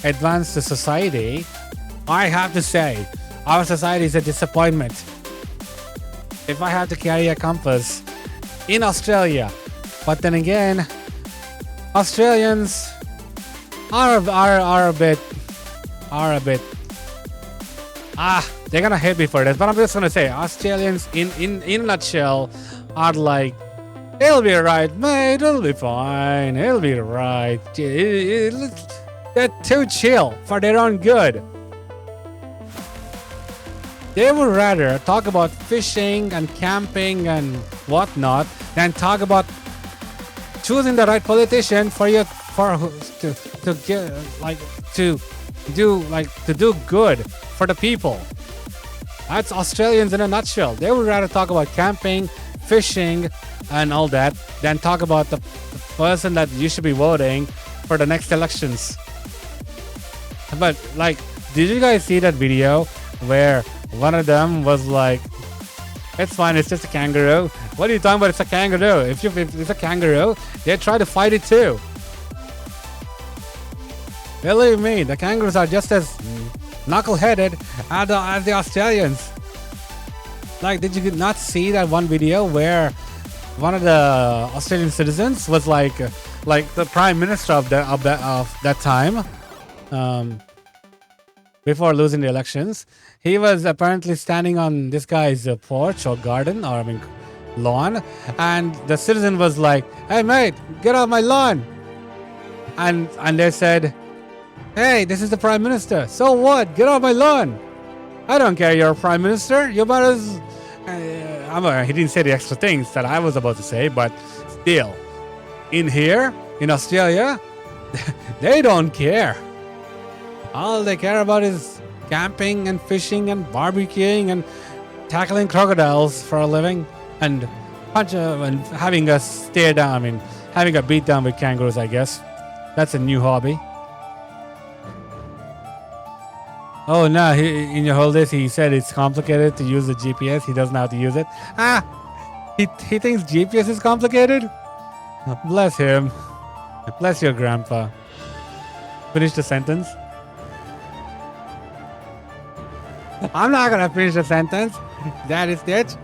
advanced society, I have to say our society is a disappointment. If I have to carry a compass in Australia, but then again, Australians are a bit. They're gonna hate me for this, but I'm just gonna say Australians in a nutshell are like, it'll be alright, mate, it'll be fine, it'll be alright. They're too chill for their own good. They would rather talk about fishing and camping and whatnot than talk about choosing the right politician to do good for the people. That's Australians in a nutshell. They would rather talk about camping, fishing, and all that than talk about the person that you should be voting for the next elections. But like, did you guys see that video where one of them was like, it's fine, it's just a kangaroo. What are you talking about? It's a kangaroo. If it's a kangaroo, they try to fight it too. Believe me, the kangaroos are just as knuckle-headed as the Australians. Like, did you not see that one video where one of the Australian citizens was like the prime minister of that time, before losing the elections? He was apparently standing on this guy's porch or garden, or I mean lawn, and the citizen was like, "Hey mate, get off my lawn!" And they said, "Hey, this is the prime minister. So what? Get off my lawn. I don't care. You're a prime minister. You better." He didn't say the extra things that I was about to say, but still, in here in Australia, they don't care. All they care about is camping and fishing and barbecuing and tackling crocodiles for a living and and having a stare down. I mean, having a beat down with kangaroos. I guess that's a new hobby. Oh no, in your holidays he said it's complicated to use the GPS. He doesn't know how to use it. He thinks GPS is complicated? Bless him. Bless your grandpa. Finish the sentence. I'm not gonna finish the sentence. That is it.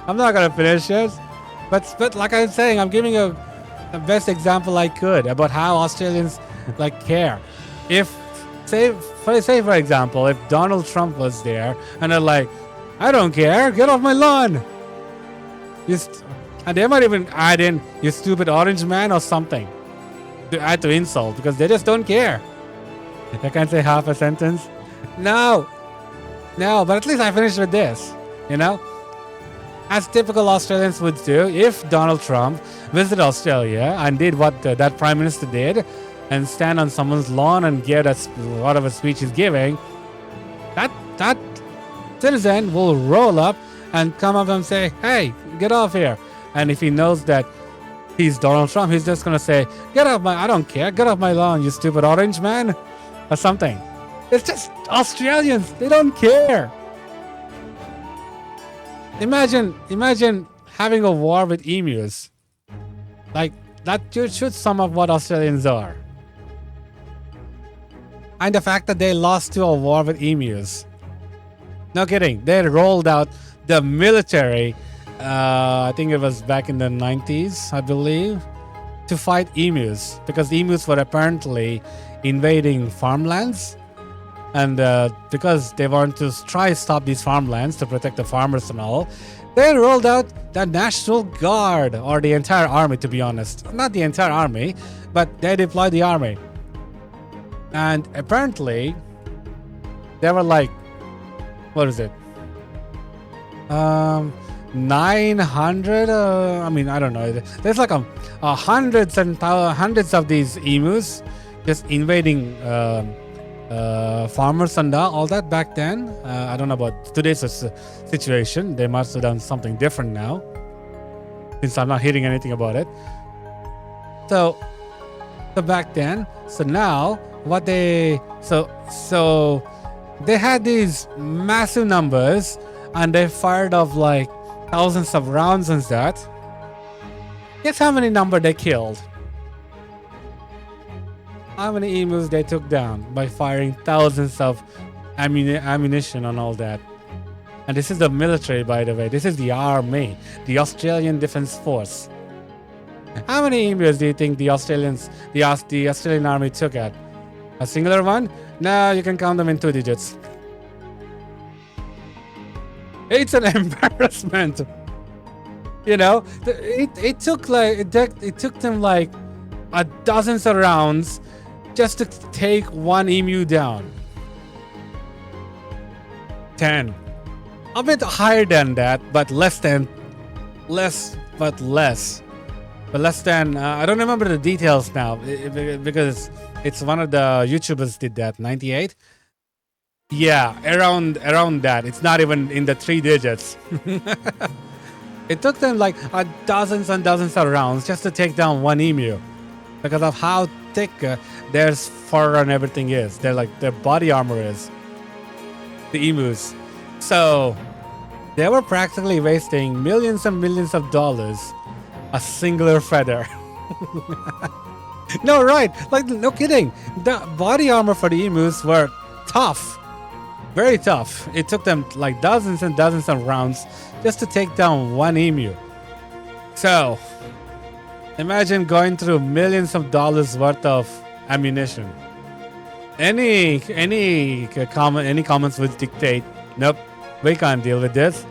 I'm not gonna finish it. But like I was saying, I'm giving the best example I could about how Australians like care. If Say for example, if Donald Trump was there and they're like, "I don't care, get off my lawn," and they might even add in, "You stupid orange man" or something to add to insult, because they just don't care. I can't say half a sentence. No, but at least I finished with this. As typical Australians would do, if Donald Trump visited Australia and did what that prime minister did, and stand on someone's lawn and give whatever speech he's giving, that citizen will roll up and come up and say, "Hey, get off here." And if he knows that he's Donald Trump, he's just gonna say, I don't care, get off my lawn, you stupid orange man," or something. It's just Australians, they don't care. Imagine having a war with emus. Like, that should sum up what Australians are. And the fact that they lost to a war with emus. No kidding. They rolled out the military, I think it was back in the 90s, I believe, to fight emus. Because emus were apparently invading farmlands. And because they wanted to try to stop these farmlands to protect the farmers and all, they rolled out the National Guard, or the entire army, to be honest. Not the entire army, but they deployed the army. And apparently, there were like, what is it? 900? I mean, I don't know. There's like hundreds of these emus just invading farmers and all that back then. I don't know about today's situation. They must have done something different now, since I'm not hearing anything about it. So back then, so now what they they had these massive numbers, and they fired off like thousands of rounds and that. Guess how many number they killed? How many emus they took down by firing thousands of ammunition and all that? And this is the military, by the way. This is the army, the Australian Defence Force. How many emus do you think the Australian army took out? A singular one? No, you can count them in 2 digits. It's an embarrassment. It took them like dozens of rounds just to take one emu down. 10. A bit higher than that, but less than I don't remember the details now, because it's one of the YouTubers did that, 98. Yeah, around that. It's not even in the 3 digits. It took them like dozens and dozens of rounds just to take down one emu because of how thick their fur and everything is. They're like their body armor is. The emus. So they were practically wasting millions and millions of dollars a singular feather. No, right. Like, no kidding. The body armor for the emus were tough. Very tough. It took them like dozens and dozens of rounds just to take down one emu. So, imagine going through millions of dollars worth of ammunition. Any comments would dictate, nope, we can't deal with this.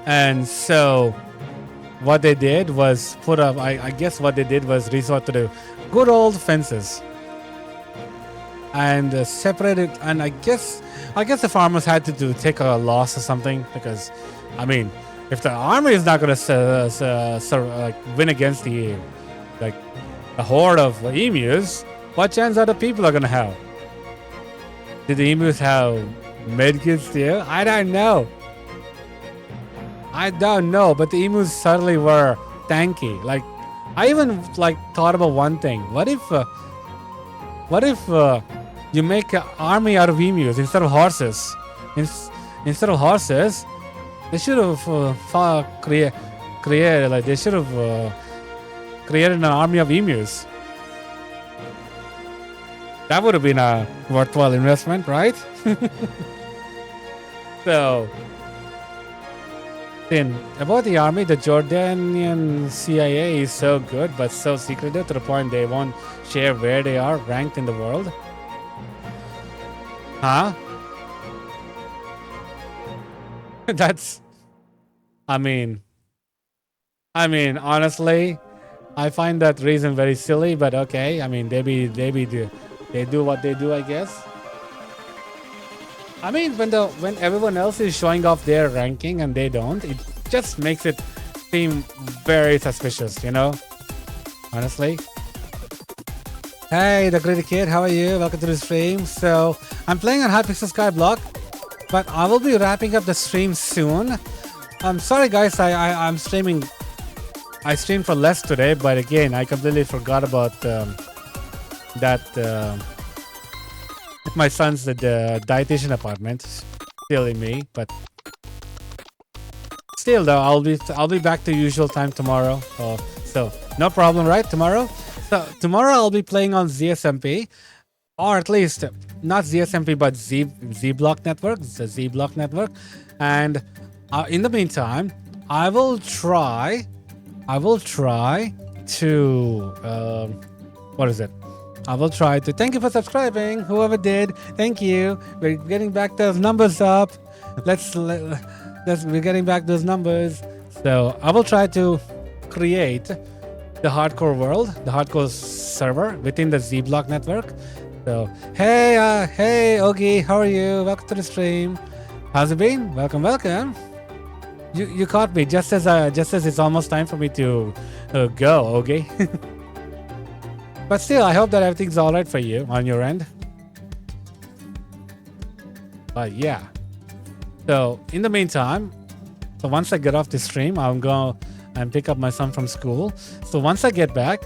And so, what they did was put up. I guess what they did was resort to the good old fences and separated. And I guess the farmers had to take a loss or something because, I mean, if the army is not going to win against the a horde of emus, what chance other people are going to have? Did the emus have medkits too? I don't know. But the emus certainly were tanky. Like, I even thought about one thing. What if you make an army out of emus instead of horses? Instead of horses, they should have created an army of emus. That would have been a worthwhile investment, right? So, then about the army, the Jordanian CIA is so good but so secretive to the point they won't share where they are ranked in the world. Huh? That's, I mean, honestly, I find that reason very silly, but okay. I mean, they do what they do, I guess. I mean, when everyone else is showing off their ranking and they don't, it just makes it seem very suspicious, you know? Honestly. Hey, the Greedy Kid, how are you? Welcome to the stream. So, I'm playing on Hypixel Skyblock, but I will be wrapping up the stream soon. I'm sorry, guys, I'm streaming. I streamed for less today, but again, I completely forgot about that. My son's at the dietitian apartment, killing me. But still, though, I'll be back to usual time tomorrow. So no problem, right? Tomorrow. So tomorrow I'll be playing on ZSMP, or at least not ZSMP, but Z Block Network, the Z Block Network. And in the meantime, I will try to what is it? I will try to. Thank you for subscribing, whoever did. Thank you. We're getting back those numbers up. We're getting back those numbers. So I will try to create the hardcore world, the hardcore server within the Z Block network. So hey Ogie, how are you? Welcome to the stream. How's it been? Welcome. You caught me just as it's almost time for me to go, Ogie. But still, I hope that everything's all right for you on your end. But yeah. So in the meantime, once I get off the stream, I'll go and pick up my son from school. So once I get back,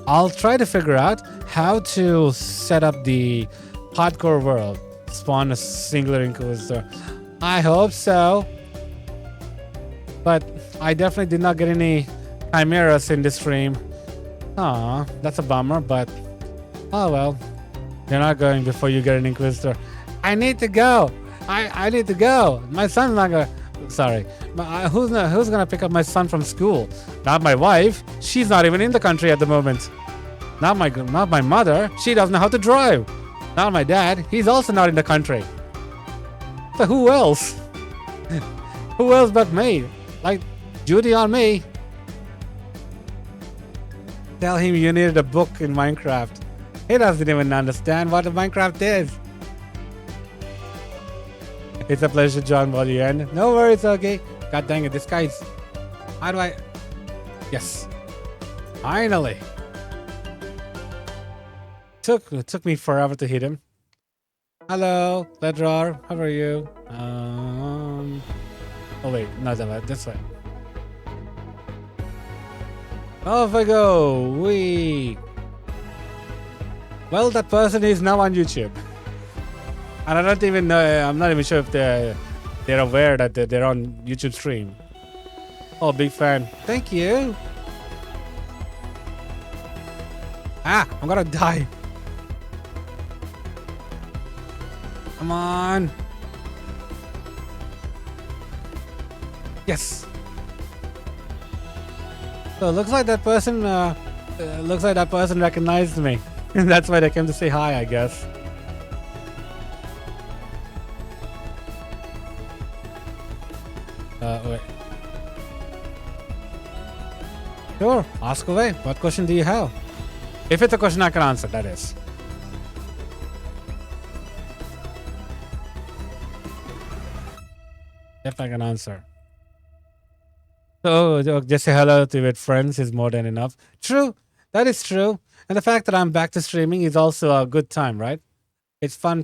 I'll try to figure out how to set up the hardcore world. Spawn a singular inquisitor. I hope so. But I definitely did not get any chimeras in this stream. Aw, that's a bummer, but oh well. You're not going before you get an Inquisitor. I need to go. I need to go. My son's not gonna. Sorry. Who's gonna pick up my son from school? Not my wife. She's not even in the country at the moment. Not my mother. She doesn't know how to drive. Not my dad. He's also not in the country. So who else? Who else but me? Like, duty on me. Tell him you needed a book in Minecraft. He doesn't even understand what a Minecraft is. It's a pleasure, John Bollian. No worries, okay. God dang it, this guy's... How do I... Yes. Finally. It took me forever to hit him. Hello, Bedrock. How are you? Oh wait, no, this way. Off I go. Wee. Well, that person is now on YouTube, and I don't even know. I'm not even sure if they're aware that they're on YouTube stream. Oh, big fan. Thank you. Ah, I'm gonna die. Come on. Yes. So it looks like that person recognized me. That's why they came to say hi, I guess. Wait. Sure, ask away. What question do you have? If it's a question I can answer, that is. If I can answer. So just say hello to your friends is more than enough. True, that is true. And the fact that I'm back to streaming is also a good time, right? It's fun.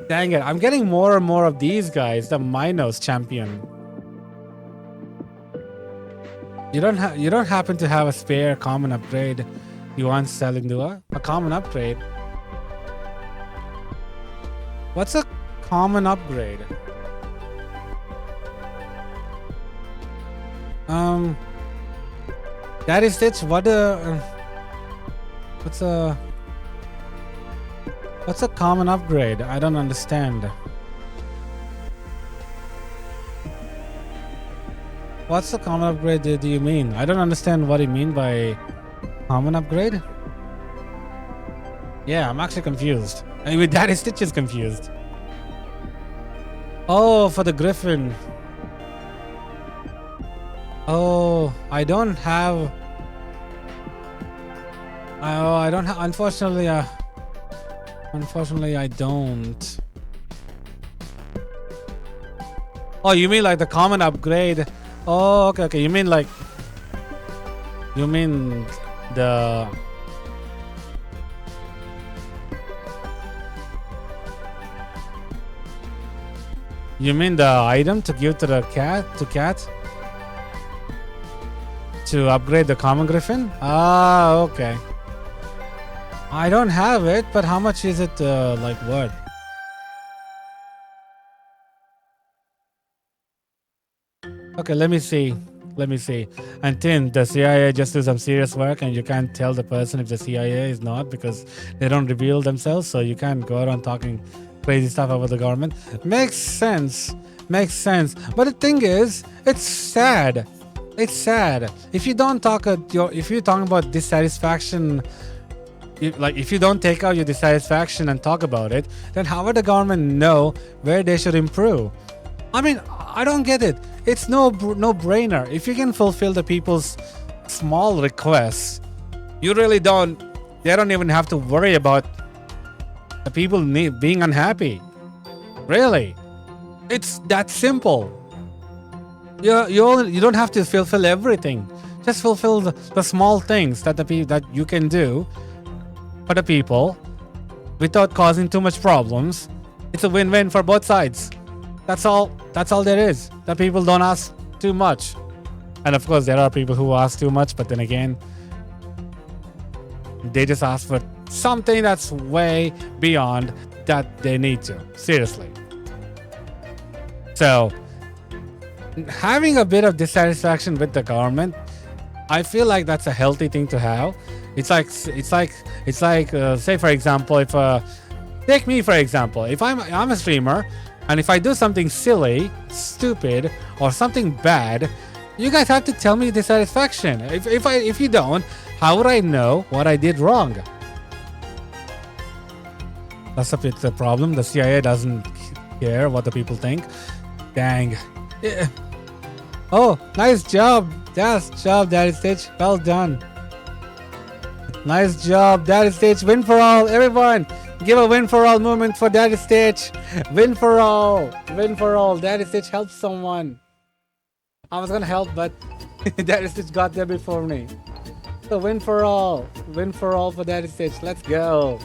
Dang it, I'm getting more and more of these guys, the Minos champion. You don't happen to have a spare common upgrade you want selling to a common upgrade? What's a common upgrade? Daddy Stitch, what's a common upgrade? I don't understand. What's the common upgrade do you mean? I don't understand what you mean by common upgrade. Yeah, I'm actually confused. I mean, Daddy Stitch is confused. Oh, for the Griffin. Oh, I don't have. I don't have. Unfortunately, I don't. Oh, you mean like the common upgrade? Oh, okay. You mean the. You mean the item to give to the cat? To upgrade the common griffin? Ah, okay. I don't have it, but how much is it? Like what? Okay, let me see. And Tin, the CIA just do some serious work, and you can't tell the person if the CIA is not because they don't reveal themselves. So you can't go around talking crazy stuff about the government. Makes sense. But the thing is, it's sad. If you don't talk if you're talking about dissatisfaction, if you don't take out your dissatisfaction and talk about it, then how would the government know where they should improve? I mean, I don't get it. It's no brainer. If you can fulfill the people's small requests, you really don't. They don't even have to worry about the people being unhappy. Really, it's that simple. You don't have to fulfill everything. Just fulfill the small things that that you can do for the people without causing too much problems. It's a win-win for both sides. That's all there is. The people don't ask too much. And of course, there are people who ask too much, but then again, they just ask for something that's way beyond that they need to. Seriously. So, having a bit of dissatisfaction with the government, I feel like that's a healthy thing to have. It's like say for example, take me for example, if I'm a streamer, and if I do something silly, stupid, or something bad, you guys have to tell me dissatisfaction. If you don't, how would I know what I did wrong? That's a bit the problem. The CIA doesn't care what the people think. Dang. Yeah. Oh, nice job. Daddy Stitch. Well done. Nice job, Daddy Stitch. Win for all, everyone. Give a win for all movement for Daddy Stitch. Win for all. Daddy Stitch helped someone. I was gonna help, but Daddy Stitch got there before me. So win for all for Daddy Stitch. Let's go.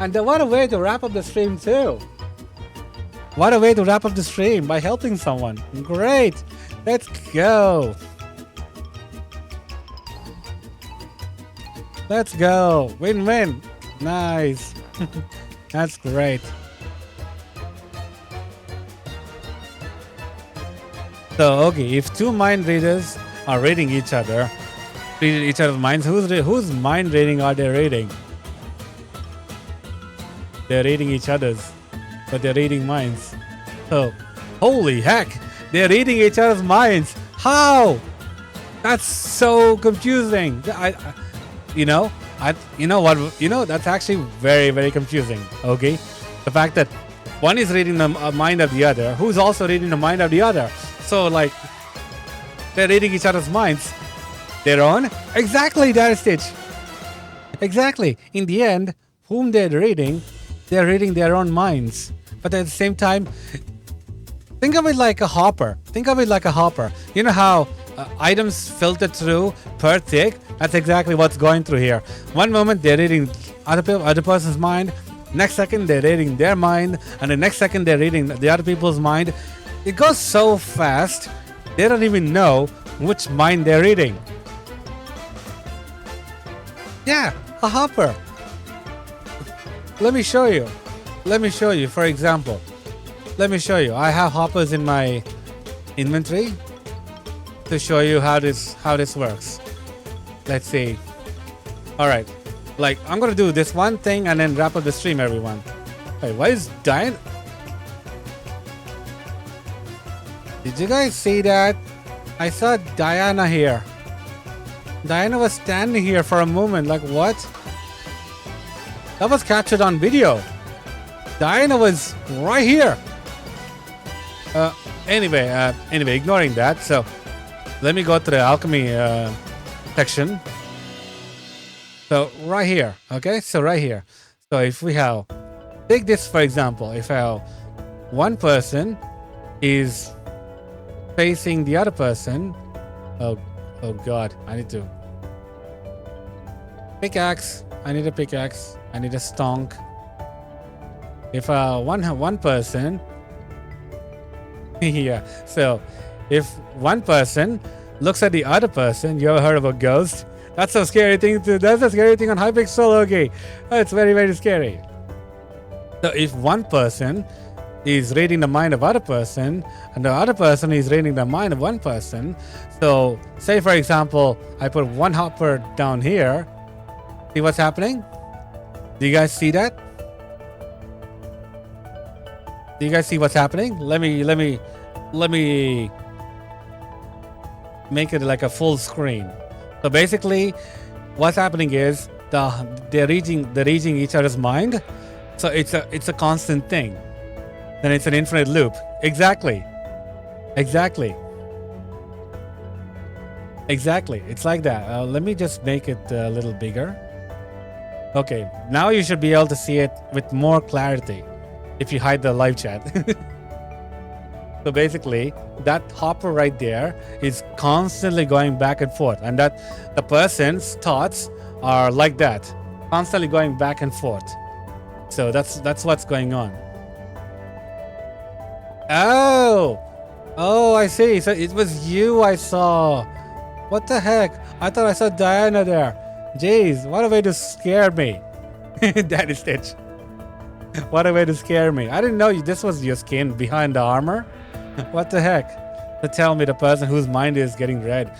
And then what a way to wrap up the stream too. What a way to wrap up the stream by helping someone. Great. Let's go. Let's go. Win-win. Nice. That's great. So, okay, if two mind readers are reading each other's minds, whose mind reading are they reading? They're reading each other's, but they're reading minds. So, holy heck, they're reading each other's minds. How? That's so confusing. That's actually very, very confusing. Okay, the fact that one is reading the mind of the other, who's also reading the mind of the other. So, like, they're reading each other's minds. Their own? Exactly, that is it. Exactly. In the end, whom they're reading their own minds. But at the same time, think of it like a hopper. You know how items filter through per tick? That's exactly what's going through here. One moment they're reading other person's mind. Next second they're reading their mind. And the next second they're reading the other people's mind. It goes so fast, they don't even know which mind they're reading. Yeah, a hopper. Let me show you. For example. I have hoppers in my inventory to show you how this works. Let's see. All right. Like, I'm going to do this one thing and then wrap up the stream, everyone. Wait, why is Diane? Did you guys see that? I saw Diana here. Diana was standing here for a moment. Like, what? That was captured on video. Diana was right here. Anyway, ignoring that. So, let me go to the alchemy section. So, right here. Okay, so right here. So, if we have, take this for example. If one person is facing the other person. Oh god, I need to pickaxe. I need a pickaxe. I need a stonk. If one person yeah, so if one person looks at the other person, you ever heard of a ghost? That's a scary thing that's a scary thing on Hypixel. Okay, it's very, very scary. So if one person is reading the mind of other person and the other person is reading the mind of one person, so say for example I put one hopper down here. See what's happening? Do you guys see that? Do you guys see what's happening? Let me make it like a full screen. So basically what's happening is they're reading each other's mind. So it's a constant thing. Then it's an infinite loop. Exactly. It's like that. Let me just make it a little bigger. Okay, now you should be able to see it with more clarity if you hide the live chat. So basically, that hopper right there is constantly going back and forth, and that the person's thoughts are like that, constantly going back and forth. So that's what's going on. Oh, I see. So it was you I saw. What the heck? I thought I saw Diana there. Jeez, what a way to scare me. Daddy Stitch. What a way to scare me. I didn't know this was your skin behind the armor. What the heck? To tell me the person whose mind is getting read.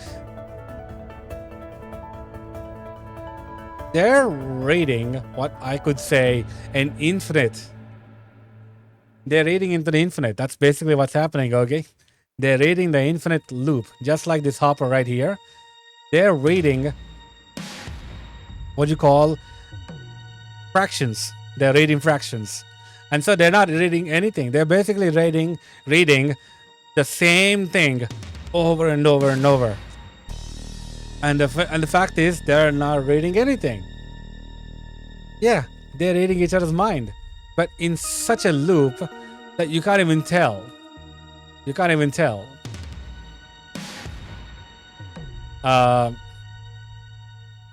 They're reading what I could say an infinite. They're reading into the infinite. That's basically what's happening, okay? They're reading the infinite loop, just like this hopper right here. They're reading what you call fractions. They're reading fractions. And so they're not reading anything. They're basically reading the same thing over and over and over. And the fact is, they're not reading anything. Yeah, they're reading each other's mind. But in such a loop that you can't even tell. You can't even tell.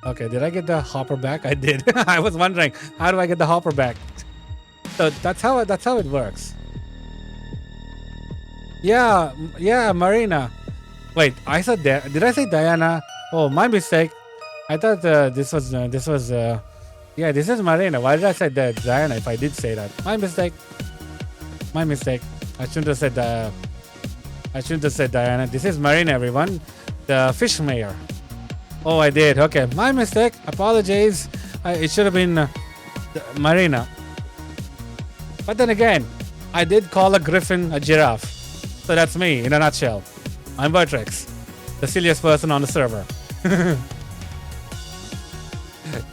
Okay, did I get the hopper back? I did. I was wondering, how do I get the hopper back? So that's how it works. Yeah, yeah, Marina. Wait, I said did I say Diana? Oh, my mistake. I thought this was yeah, this is Marina. Why did I say that Diana if I did say that? My mistake. My mistake. I shouldn't have said Diana. This is Marina, everyone. The fish mayor. Oh, I did. Okay, my mistake. Apologies. It should have been Marina. But then again, I did call a griffin a giraffe. So that's me in a nutshell. I'm Vertrix, the silliest person on the server.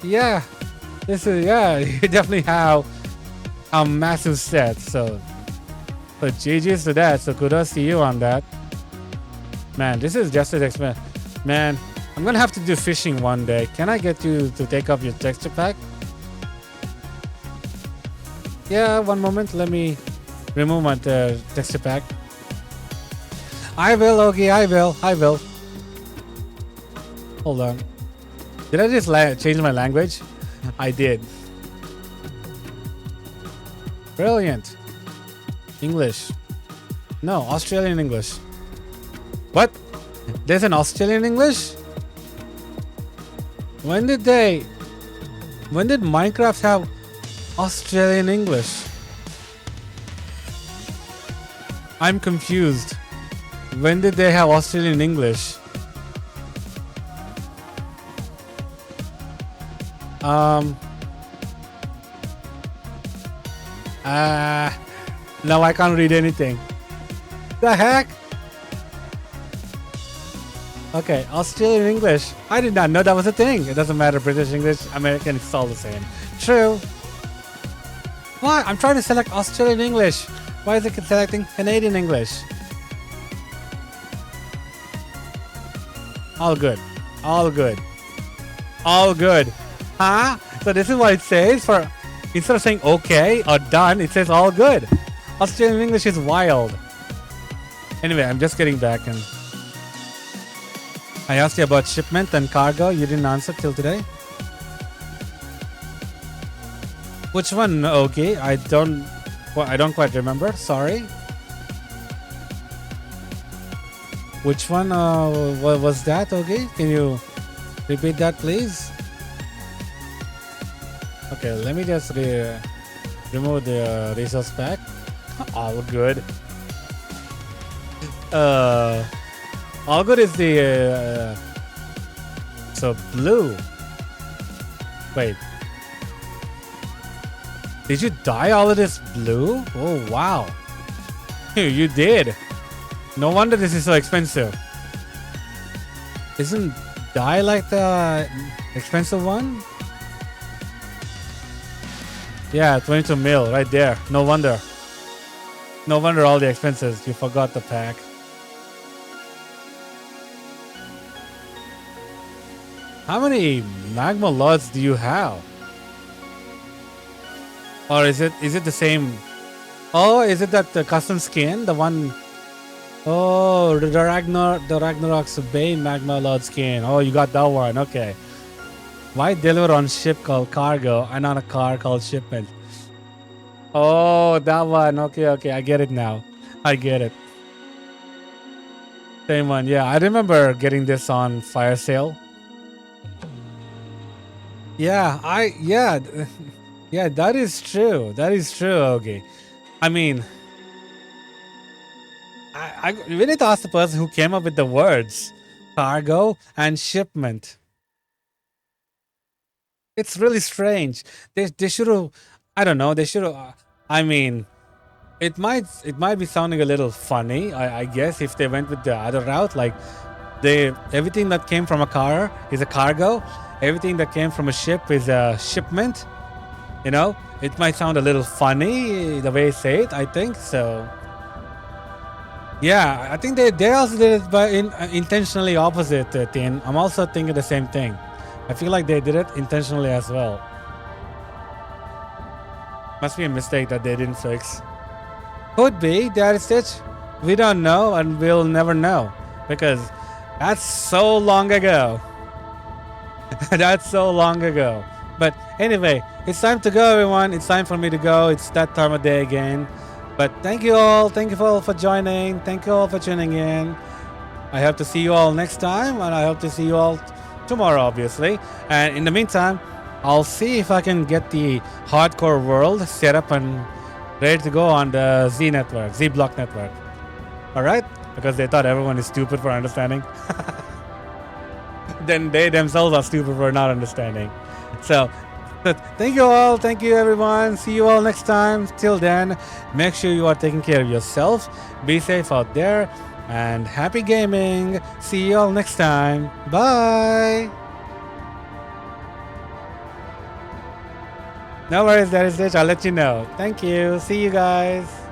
Yeah, this is, yeah, you definitely have a massive set. So GG's to that. So kudos to you on that. Man, this is just as expensive. Man, I'm gonna have to do fishing one day. Can I get you to take up your texture pack? Yeah, one moment. Let me remove my texture pack. I will, Ogie. I will. Hold on. Did I just change my language? I did. Brilliant. English. No, Australian English. What? There's an Australian English? When did Minecraft have Australian English? I'm confused. When did they have Australian English? Now I can't read anything. The heck? Okay, Australian English. I did not know that was a thing. It doesn't matter, British English, American, it's all the same. True. Why? I'm trying to select Australian English. Why is it selecting Canadian English? All good. All good. All good. Huh? So this is what it says for, instead of saying okay or done, it says all good. Australian English is wild. Anyway, I'm just getting back and I asked you about shipment and cargo. You didn't answer till today. Which one? Okay, I don't quite remember. Sorry. Which one was that? Okay, can you repeat that, please? Okay, let me just remove the resource pack. All good. All good is the so blue. Wait. Did you dye all of this blue? Oh wow. You did. No wonder this is so expensive. Isn't dye like the expensive one? Yeah, 22 mil right there. No wonder. No wonder all the expenses. You forgot the pack. How many magma lots do you have? Or is it the same? Oh, is it that the custom skin? The one? Oh, the Ragnarok's Bane magma lord skin. Oh, you got that one. Okay. Why deliver on ship called cargo and on a car called shipment? Oh, that one. Okay, okay. I get it now. I get it. Same one. Yeah, I remember getting this on fire sale. Yeah, yeah, that is true. That is true, okay. I mean, we need to ask the person who came up with the words cargo and shipment. It's really strange. They should have, I don't know, they should have, I mean, it might be sounding a little funny, I guess, if they went with the other route, like everything that came from a car is a cargo, everything that came from a ship is a shipment. You know, it might sound a little funny the way they say it, I think so. Yeah, I think they also did it by intentionally opposite thing. I'm also thinking the same thing. I feel like they did it intentionally as well. Must be a mistake that they didn't fix. Could be, Daddy Stitch. We don't know and we'll never know because that's so long ago. That's so long ago. But anyway, it's time to go, everyone. It's time for me to go. It's that time of day again. But thank you all. Thank you all for joining. Thank you all for tuning in. I hope to see you all next time, and I hope to see you all tomorrow, obviously. And in the meantime, I'll see if I can get the hardcore world set up and ready to go on the Z network, Z block network. All right? Because they thought everyone is stupid for understanding. Then they themselves are stupid for not understanding. So, thank you all. Thank you, everyone. See you all next time. Till then, make sure you are taking care of yourself. Be safe out there. And happy gaming. See you all next time. Bye. No worries, that is it. I'll let you know. Thank you. See you guys.